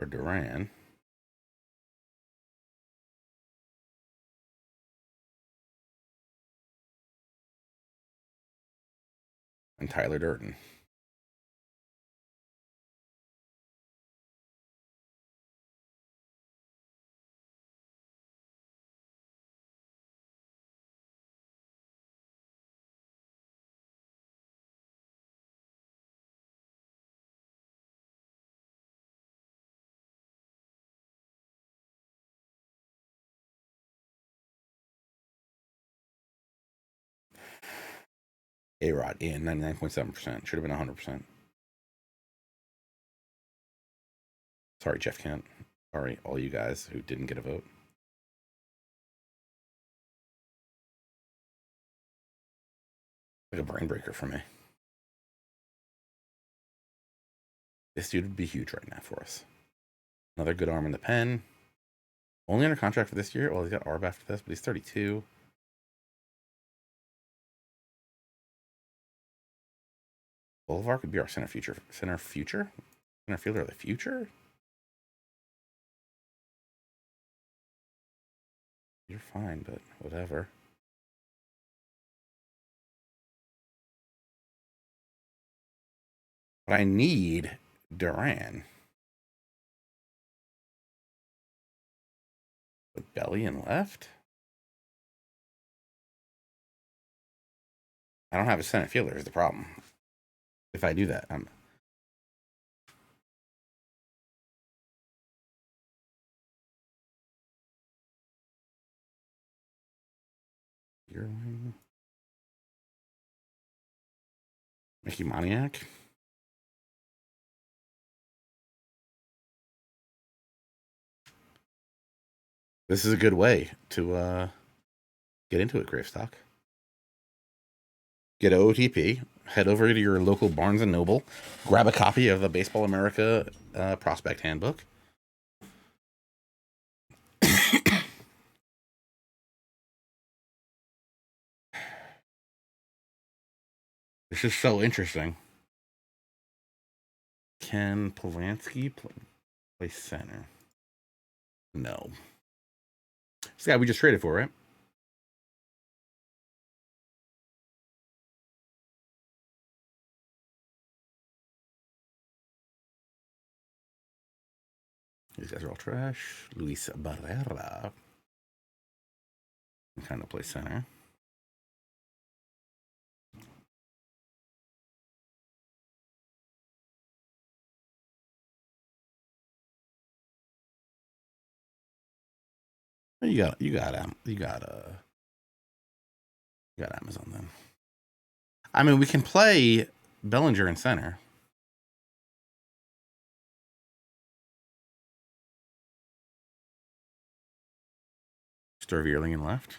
For Duran. And Tyler Durden. A-Rod in 99.7%. Should have been 100%. Sorry, Jeff Kent. Sorry, all you guys who didn't get a vote. Like a brain breaker for me. This dude would be huge right now for us. Another good arm in the pen. Only under contract for this year. Well, he's got ARB after this, but he's 32. Bolivar could be our center fielder of the future. You're fine, but whatever. But I need Duran. With belly and left. I don't have a center fielder is the problem. If I do that, I'm Mickey Moniak. This is a good way to get into it, Gravestock. Get OTP. Head over to your local Barnes and Noble. Grab a copy of the Baseball America Prospect Handbook. This is so interesting. Can Polanski play center? No. This guy we just traded for, right? These guys are all trash. Luis Barrera can kind of play center. You got Amazon then. I mean, we can play Bellinger in center. Sturvierling in left.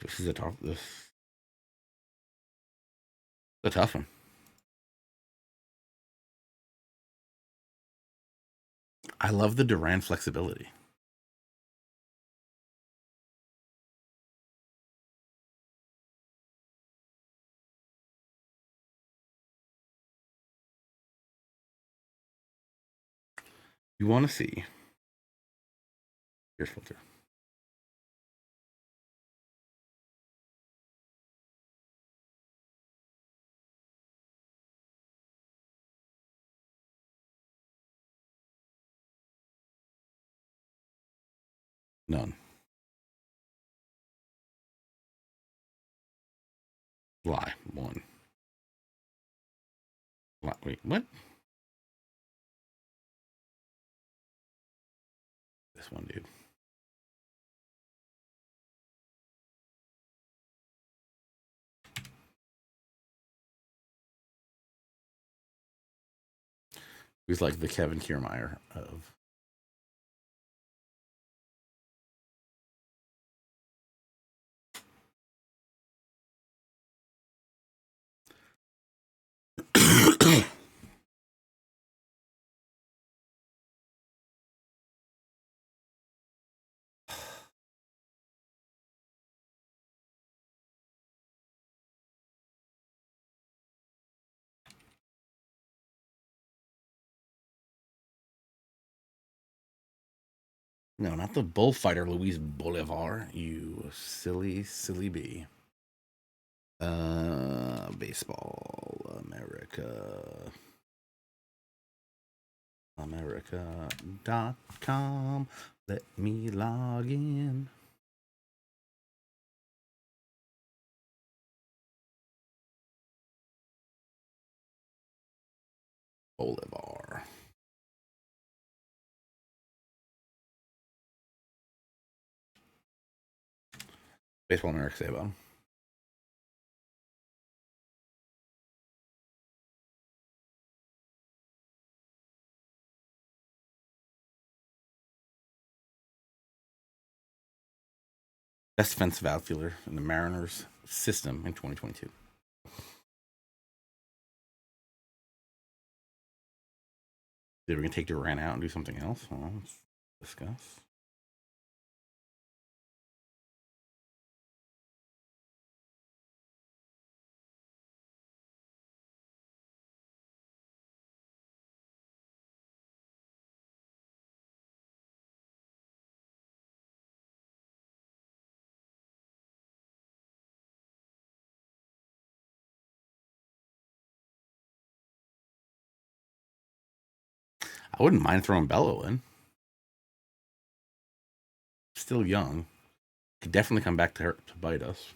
This is a tough one. I love the Duran flexibility. You want to see? Here's filter. None. Lie. One. Lie. Wait, what? This one, dude. He's like the Kevin Kiermaier of. No, not the bullfighter, Luis Bolivar. You silly, silly bee. Baseball America. America.com. Let me log in. Bolivar. Baseball America, say about him. Best defensive outfielder in the Mariners system in 2022. We're going to take Duran out and do something else? Well, let's discuss. I wouldn't mind throwing Bello in. Still young. Could definitely come back to her to bite us.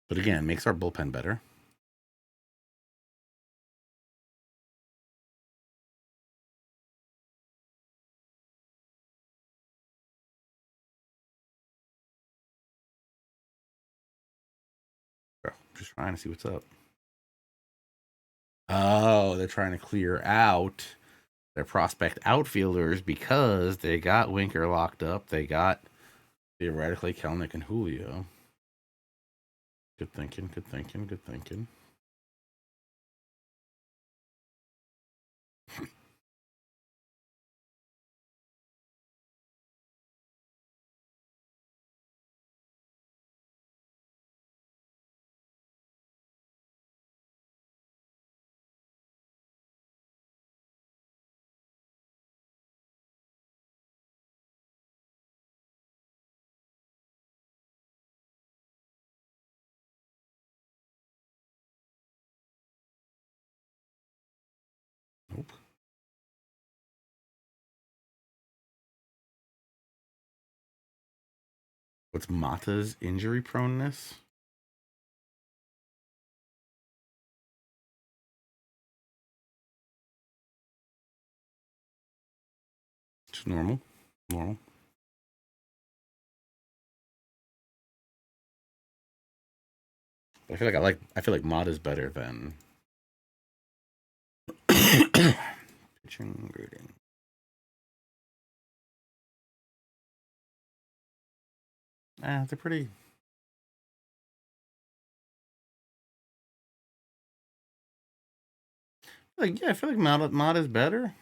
But again, makes our bullpen better. Just trying to see what's up. Oh, they're trying to clear out their prospect outfielders because they got Winker locked up. They got theoretically Kelnick and Julio. Good thinking, good thinking, good thinking. Nope. What's Mata's injury proneness? Just normal. Normal. I feel like Mata's better than pitching grading. They're pretty. Like, yeah, I feel like Mata's better.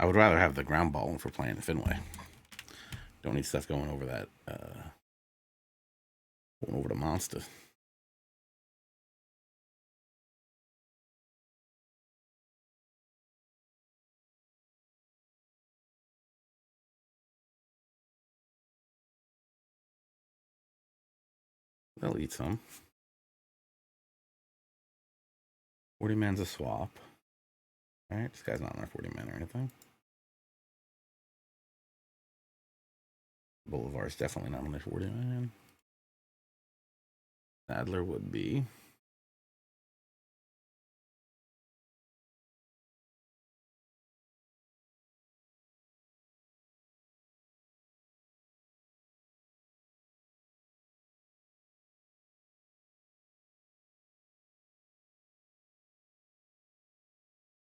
I would rather have the ground ball if we're playing in Fenway. Don't need stuff going over that. Going over the monster. They'll eat some. 40 man's a swap. All right, this guy's not on our 40 man or anything. Boulevard's definitely not on their 40 man. Sadler would be.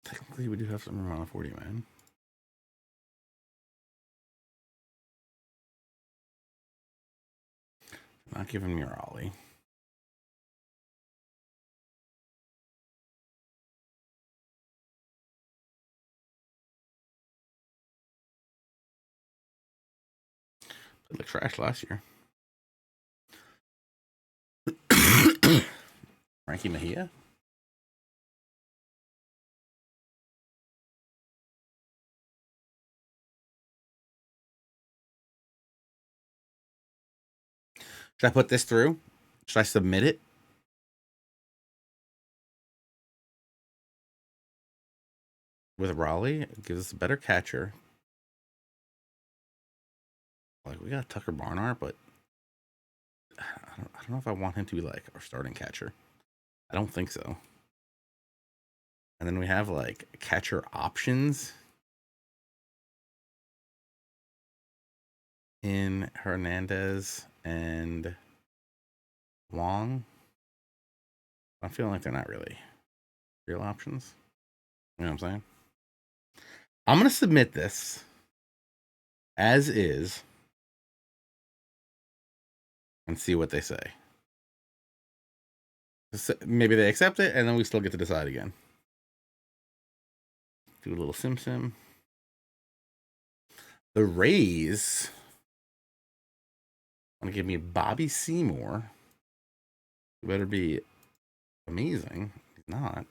Technically, we do have some room on a 40 man. Not giving me Raleigh. Played like trash last year. Frankie Mejia? Should I put this through? Should I submit it? With Raleigh? It gives us a better catcher. Like, we got Tucker Barnhart, but I don't know if I want him to be like our starting catcher. I don't think so. And then we have like catcher options in Hernandez and Wong. I'm feeling like they're not really real options. You know what I'm saying? I'm going to submit this as is and see what they say. Maybe they accept it, and then we still get to decide again. Do a little sim. The Rays want to give me Bobby Seymour. It better be amazing. He's not.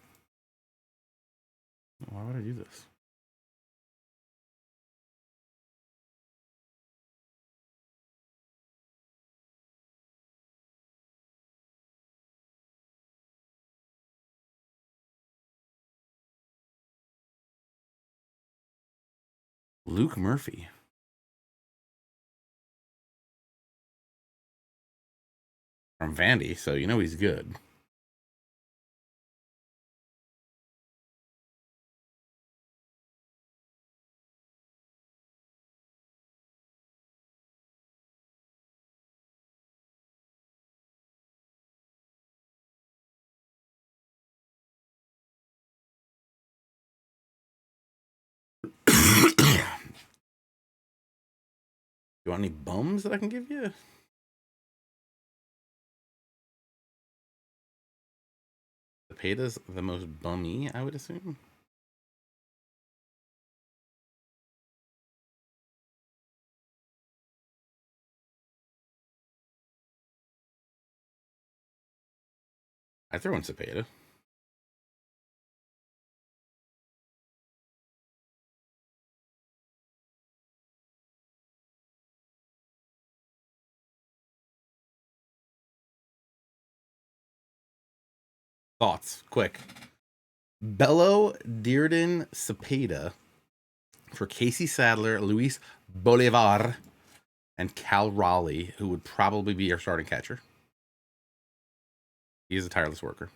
Why would I do this? Luke Murphy. From Vandy, so you know he's good. You want any bums that I can give you? Cepeda's the most bummy, I would assume. I throw in Cepeda. Thoughts, quick. Bello Dearden Cepeda for Casey Sadler, Luis Bolivar, and Cal Raleigh, who would probably be our starting catcher. He is a tireless worker.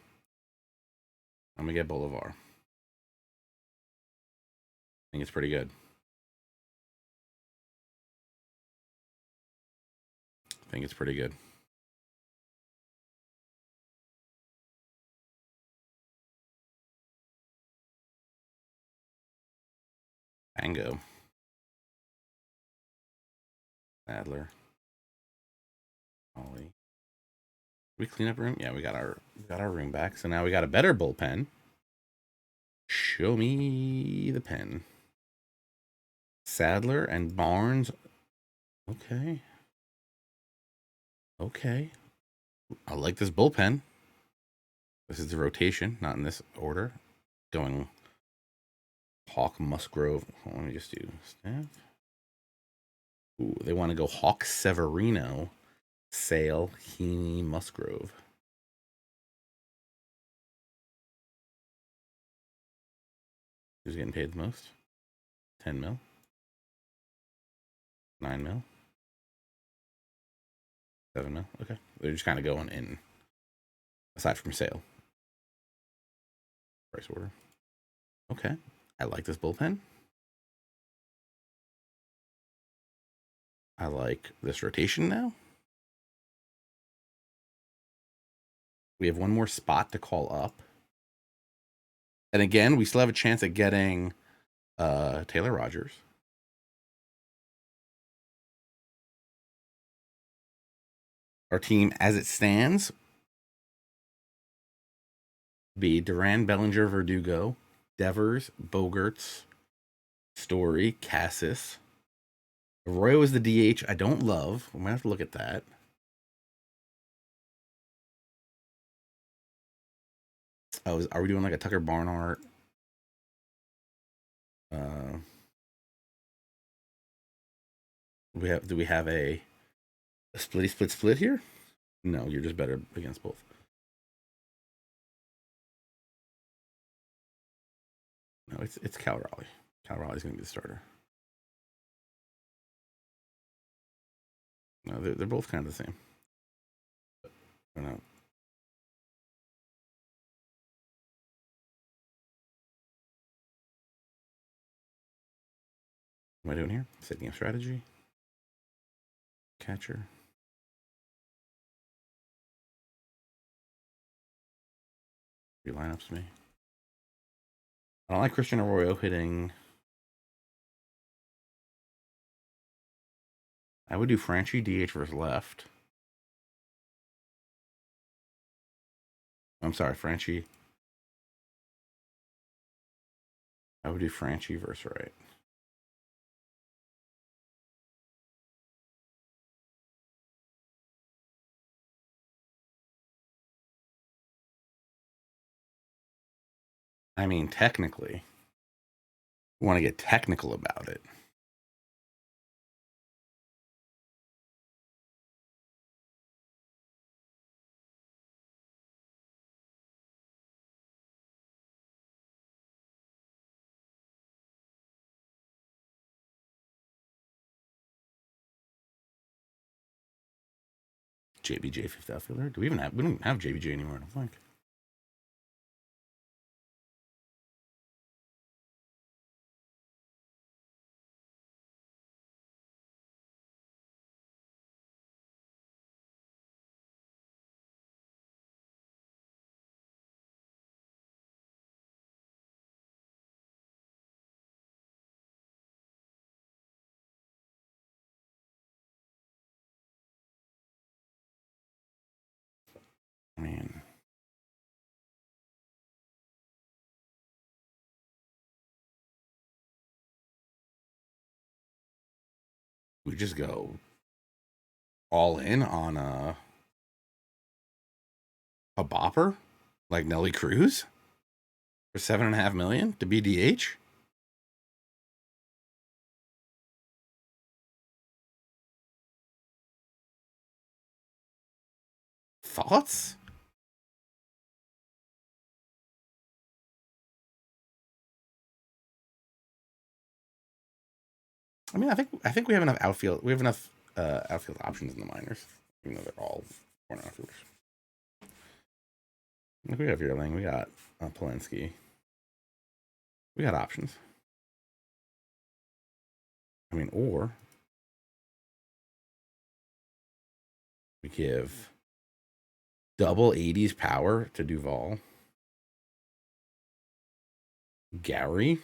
I'm going to get Bolivar. I think it's pretty good. I think it's pretty good. Bango. Sadler. Raleigh. We clean up room? Yeah, we got our room back. So now we got a better bullpen. Show me the pen. Sadler and Barnes. Okay. Okay. I like this bullpen. This is the rotation, not in this order. Going Hawk, Musgrove. Let me just do staff. Ooh, they want to go Hawk, Severino, Sale, Heaney, Musgrove. Who's getting paid the most? 10 mil? 9 mil? 7 mil? Okay. They're just kind of going in, aside from Sale. Price order. Okay. I like this bullpen. I like this rotation now. We have one more spot to call up. And again, we still have a chance at getting Taylor Rogers. Our team, as it stands, be Duran, Bellinger, Verdugo, Devers, Bogerts, Story, Cassis. Arroyo is the DH. I don't love. We might have to look at that. Oh, are we doing like a Tucker Barnhart? Do we have a splitty split here? No, you're just better against both. No, it's Cal Raleigh. Cal Raleigh's gonna be the starter. No, they're both kind of the same. I don't know. What am I doing here? Setting up strategy. Catcher. Three lineups to me. I don't like Christian Arroyo hitting I would do Franchi DH versus left. I'm sorry, Franchi. I would do Franchi versus right. I mean, technically, want to get technical about it. JBJ fifth outfielder. Do we even have? We don't have JBJ anymore. I don't think. I mean, we just go all in on a bopper like Nelly Cruz for $7.5 million to be DH. Thoughts? I mean, I think we have enough outfield. We have enough outfield options in the minors, even though they're all corner outfielders. Like we have Yearling, we got Polanski, we got options. I mean, or we give double 80s power to Duvall, Gary.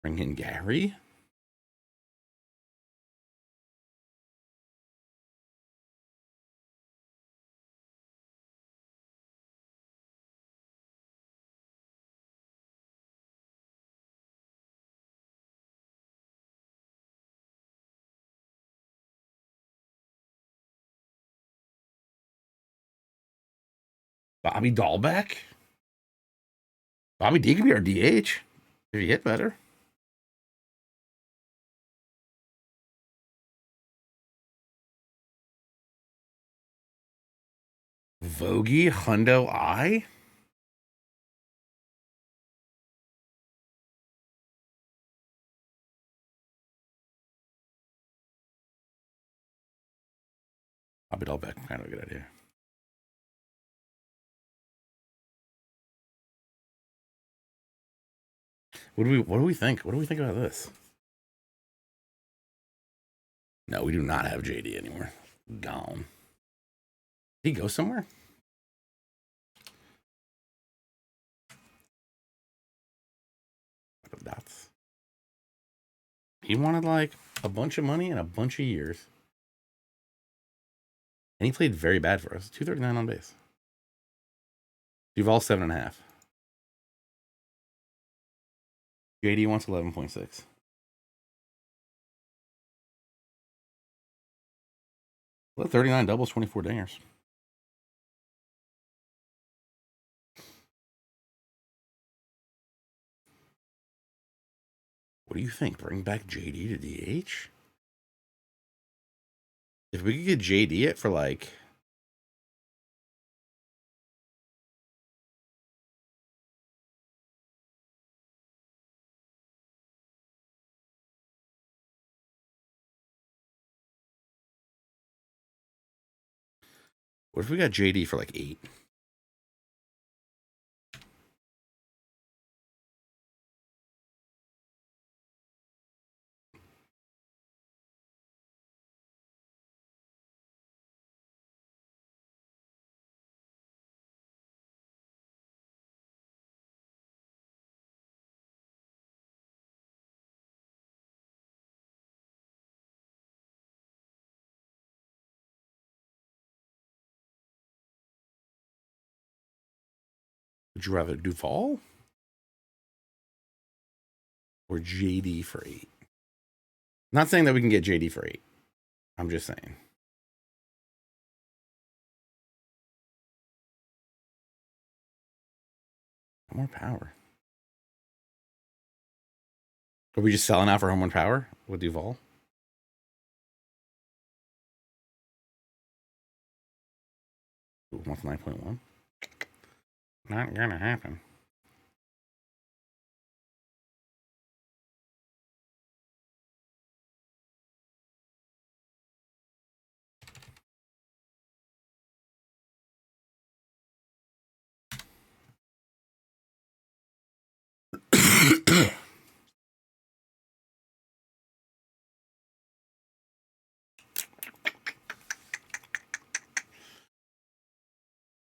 Bring in Gary. Bobby Dahlbeck. Bobby D could be our DH if he hit better. Vogie, Hundo, I. Bobby Dahlbeck, kind of a good idea. What do we think? What do we think about this? No, we do not have JD anymore. Gone. Did he go somewhere? That's. He wanted like a bunch of money and a bunch of years. And he played very bad for us. 239 on base. Duvall 7.5. JD wants 11.6. Well, 39 doubles, 24 dingers. What do you think? Bring back JD to DH? If we could get JD it for like. What if we got JD for like 8? Would you rather Duvall or JD for 8? Not saying that we can get JD for 8. I'm just saying. More power. Are we just selling out for home run power with Duvall? Ooh, wants 9.1. Not gonna happen.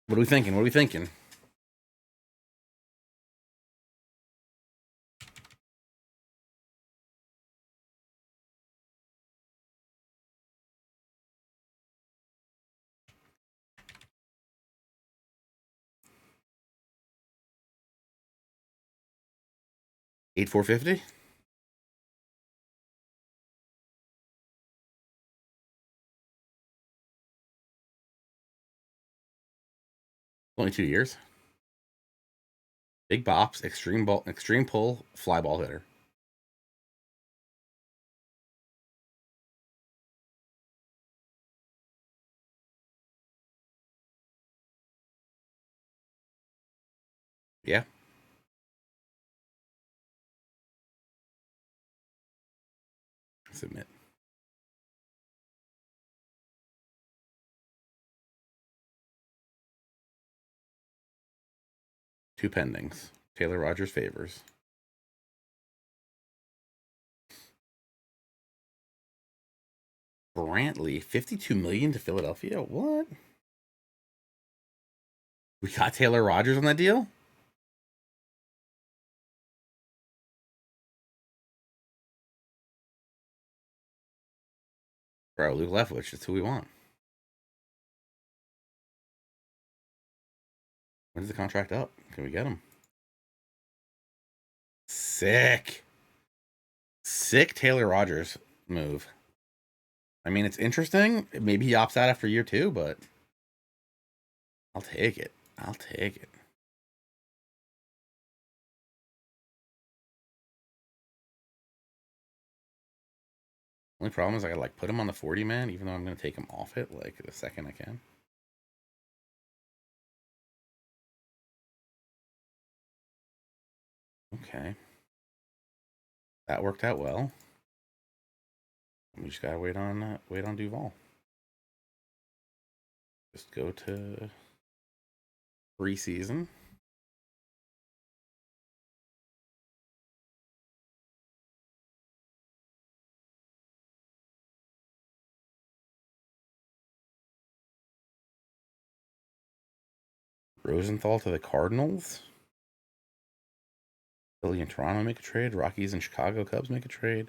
What are we thinking? What are we thinking? $8 $450? Only 2 years. Big bops, extreme pull, fly ball hitter. Yeah. Submit. 2 pendings. Taylor Rogers favors. Brantley, $52 million to Philadelphia. What? We got Taylor Rogers on that deal? Bro, Luke Leftwich, that's who we want. When's the contract up? Can we get him? Sick. Sick Taylor Rogers move. I mean, it's interesting. Maybe he opts out after year 2, but I'll take it. I'll take it. Only problem is I gotta like put him on the 40 man, even though I'm gonna take him off it like the second I can. Okay. That worked out well. We just gotta wait on Duvall. Just go to preseason. Rosenthal to the Cardinals. Philly and Toronto make a trade. Rockies and Chicago Cubs make a trade.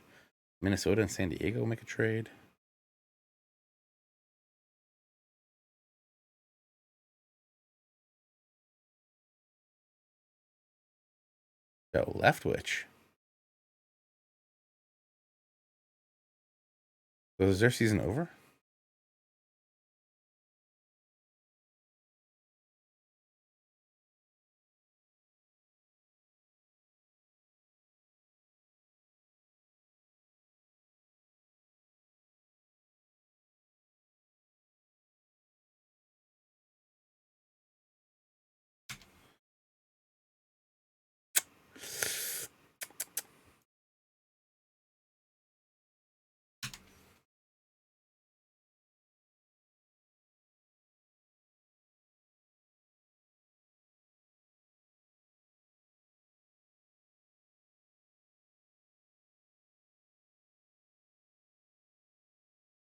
Minnesota and San Diego make a trade. Oh, Leftwich. So is their season over?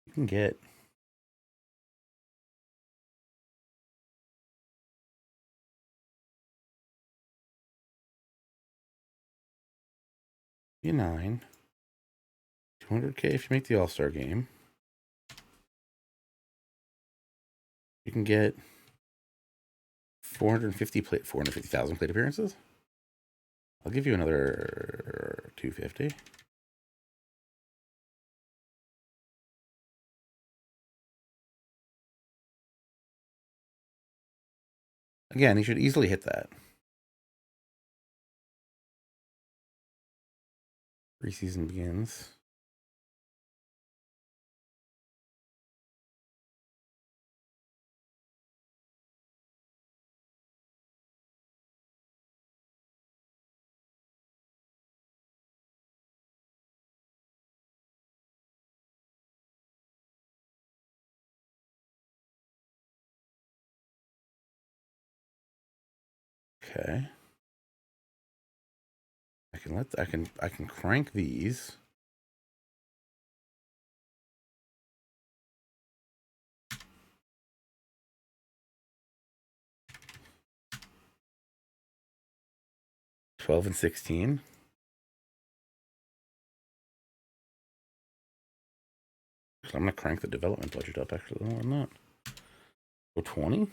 You can get $9, 200K if you make the All-Star game. You can get 450,000 plate appearances. I'll give you another 250. Again, he should easily hit that. Preseason begins. Okay. I can crank these. $12 and $16. So I'm gonna crank the development budget up. Actually, no, I'm not. Go 20.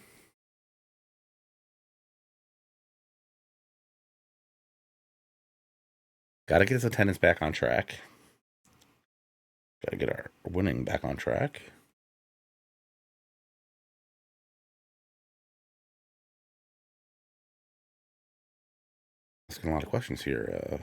Got to get his attendance back on track. Got to get our winning back on track. Asking a lot of questions here.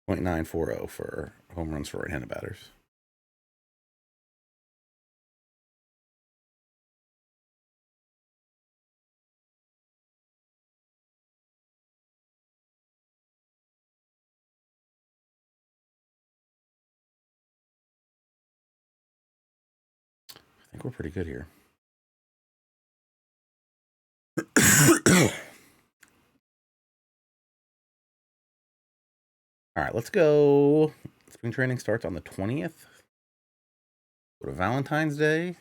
.940 for home runs for right-handed batters. I think we're pretty good here. All right, let's go. Spring training starts on the 20th. Go to Valentine's Day.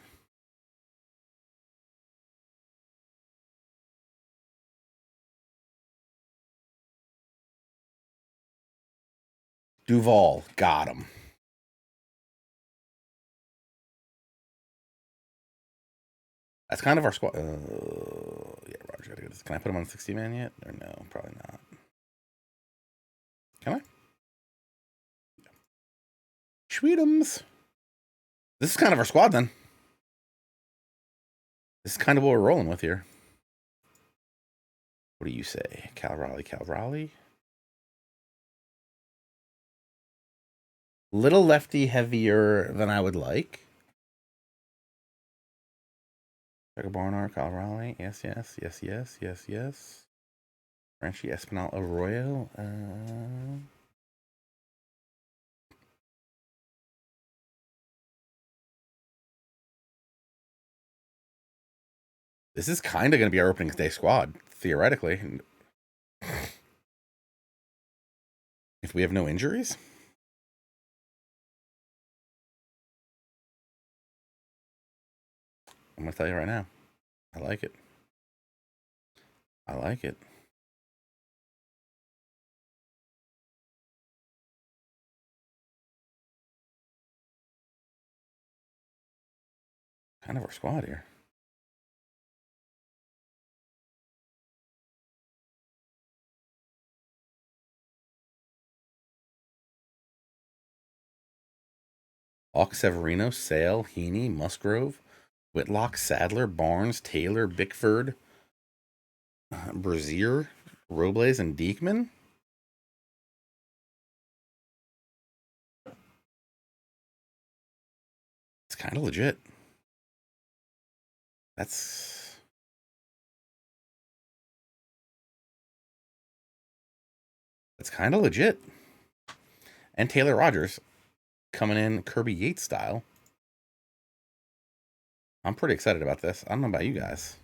Duvall, got him. That's kind of our squad. Yeah, Roger. Can I put him on 60-man yet? Or no, probably not. Can I? Yeah. Sweetums. This is kind of our squad then. This is kind of what we're rolling with here. What do you say? Cal Raleigh. Little lefty heavier than I would like. Becca Barnard, Cal Raleigh. Yes. Franchi Espinal Arroyo. This is kind of going to be our opening day squad, theoretically. If we have no injuries. I'm going to tell you right now. I like it. I like it. Kind of our squad here. Hawk, Severino, Sale, Heaney, Musgrove, Whitlock, Sadler, Barnes, Taylor, Bickford, Brazier, Robles, and Diekman. It's kind of legit. That's kind of legit. And Taylor Rogers coming in Kirby Yates style. I'm pretty excited about this. I don't know about you guys.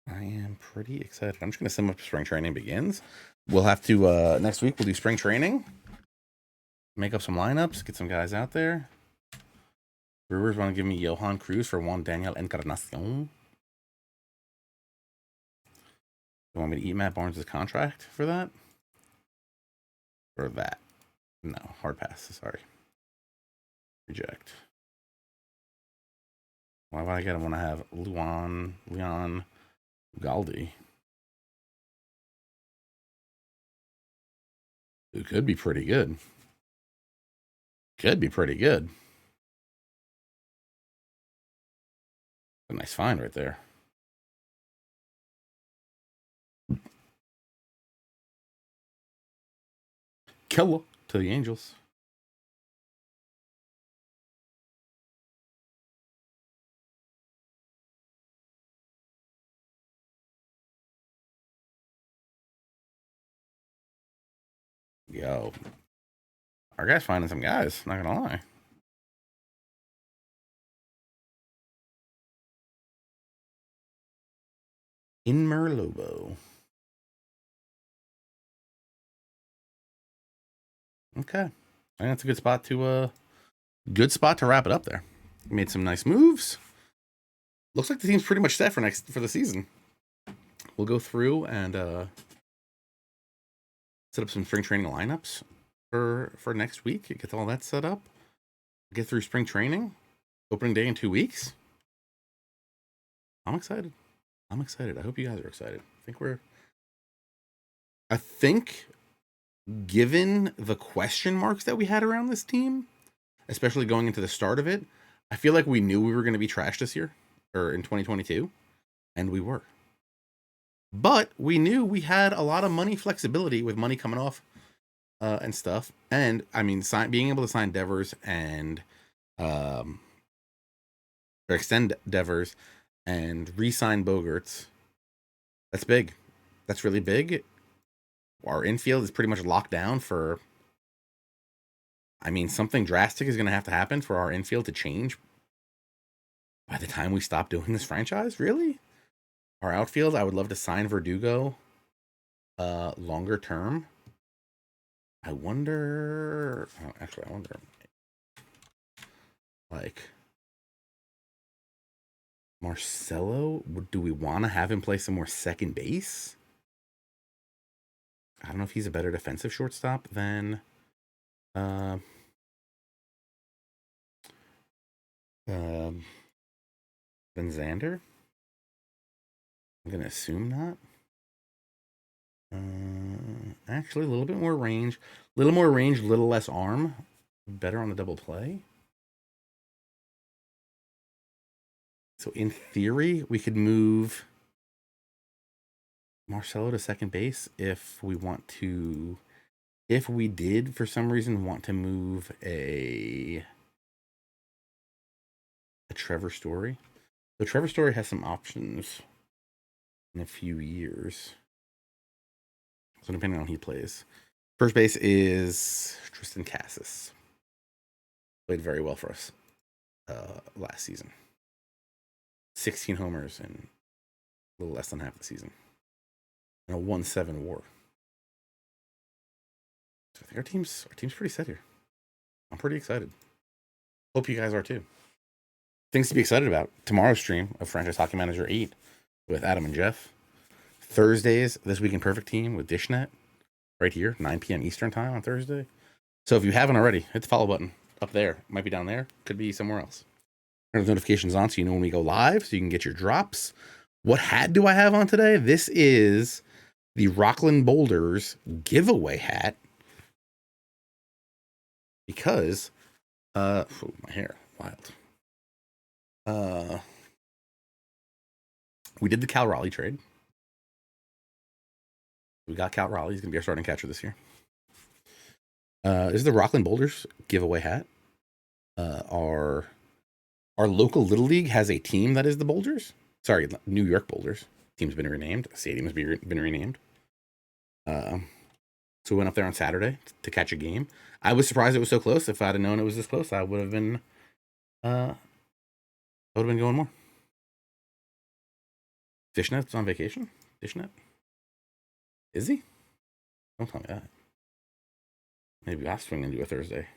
I am pretty excited. I'm just going to sum up spring training begins. We'll have to, next week, we'll do spring training. Make up some lineups, get some guys out there. Brewers want to give me Johan Cruz for Juan Daniel Encarnacion. You want me to eat Matt Barnes' contract for that? Or that? No, hard pass. Sorry. Reject. Why would I get him when I have Leon Galdi? Who could be pretty good. Could be pretty good. A nice find right there. Killer to the Angels. Yo. Our guy's finding some guys, not gonna lie. Inmer Lobo. Okay. I think that's a good spot to wrap it up there. Made some nice moves. Looks like the team's pretty much set for the season. We'll go through and set up some spring training lineups for next week. Get all that set up. Get through spring training. Opening day in 2 weeks. I'm excited. I hope you guys are excited. I think given the question marks that we had around this team, especially going into the start of it, I feel like we knew we were going to be trash this year or in 2022, and we were. But we knew we had a lot of money flexibility with money coming off and stuff. And I mean, being able to sign Devers and or extend Devers and re-sign Bogaerts, that's big. That's really big. Our infield is pretty much locked down for. I mean, something drastic is going to have to happen for our infield to change by the time we stop doing this franchise. Really, our outfield, I would love to sign Verdugo longer term. I wonder. Oh, actually, I wonder. Like Marcelo, do we want to have him play some more second base? I don't know if he's a better defensive shortstop than Xander. I'm gonna assume not. Actually, a little bit more range, little less arm, better on the double play. So in theory, we could move Marcelo to second base if we want to. If we did, for some reason, want to move a Trevor Story. So Trevor Story has some options in a few years. So depending on who he plays. First base is Tristan Cassis. Played very well for us last season. 16 homers in a little less than half the season. And a 1-7 WAR. So I think our team's pretty set here. I'm pretty excited. Hope you guys are too. Things to be excited about. Tomorrow's stream of Franchise Hockey Manager 8 with Adam and Jeff. Thursdays, This Week in Perfect Team with Dishnet. Right here, 9 p.m. Eastern time on Thursday. So if you haven't already, hit the follow button up there. It might be down there. Could be somewhere else. Turn those notifications on so you know when we go live, so you can get your drops. What hat do I have on today? This is the Rockland Boulders giveaway hat. Because, my hair, wild. We did the Cal Raleigh trade. We got Cal Raleigh. He's going to be our starting catcher this year. This is the Rockland Boulders giveaway hat. Our local Little League has a team that is the Boulders. Sorry, New York Boulders. Team's been renamed. Stadium's been renamed. So we went up there on Saturday to catch a game. I was surprised it was so close. If I'd have known it was this close, I would have been going more. Dishnet's on vacation? Dishnet? Is he? Don't tell me that. Maybe I'll swing into a Thursday.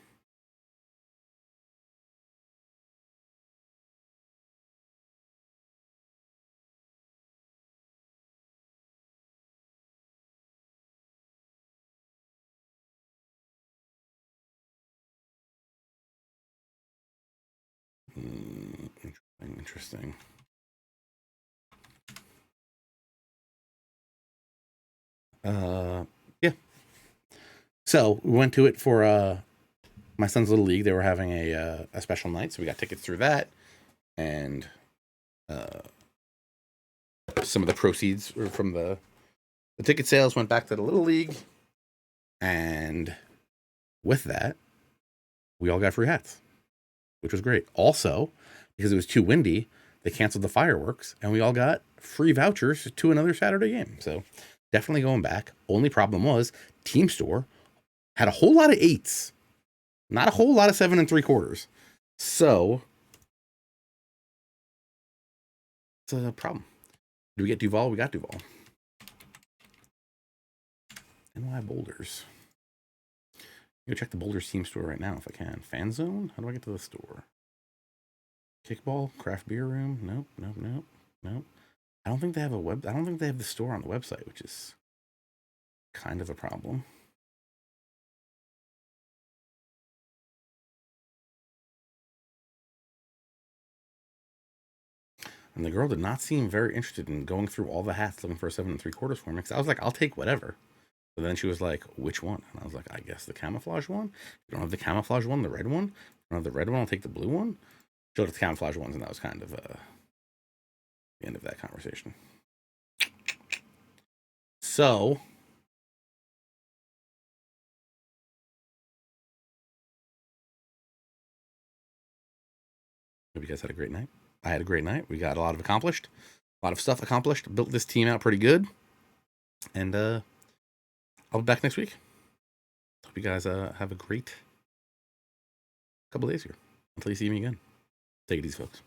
Interesting. Yeah. So we went to it for my son's little league. They were having a special night, so we got tickets through that, and some of the proceeds from the ticket sales went back to the little league, and with that, we all got free hats, which was great. Also, because it was too windy, they canceled the fireworks, and we all got free vouchers to another Saturday game. So definitely going back. Only problem was Team Store had a whole lot of 8s, not a whole lot of 7 3/4. So it's a problem. Do we get Duval? We got Duval. NY Boulders. Go check the Boulders team store right now if I can. Fan zone? How do I get to the store? Kickball? Craft beer room? Nope. I don't think they have I don't think they have the store on the website, which is kind of a problem. And the girl did not seem very interested in going through all the hats looking for a 7 3/4 for me. Because I was like, I'll take whatever. But then she was like, which one? And I was like, I guess the camouflage one. If you don't have the camouflage one, the red one. If you don't have the red one, I'll take the blue one. She looked at the camouflage ones, and that was kind of the end of that conversation. So hope you guys had a great night. I had a great night. We got a lot of stuff accomplished. Built this team out pretty good, and I'll be back next week. Hope you guys have a great couple days here until you see me again. Take it easy, folks.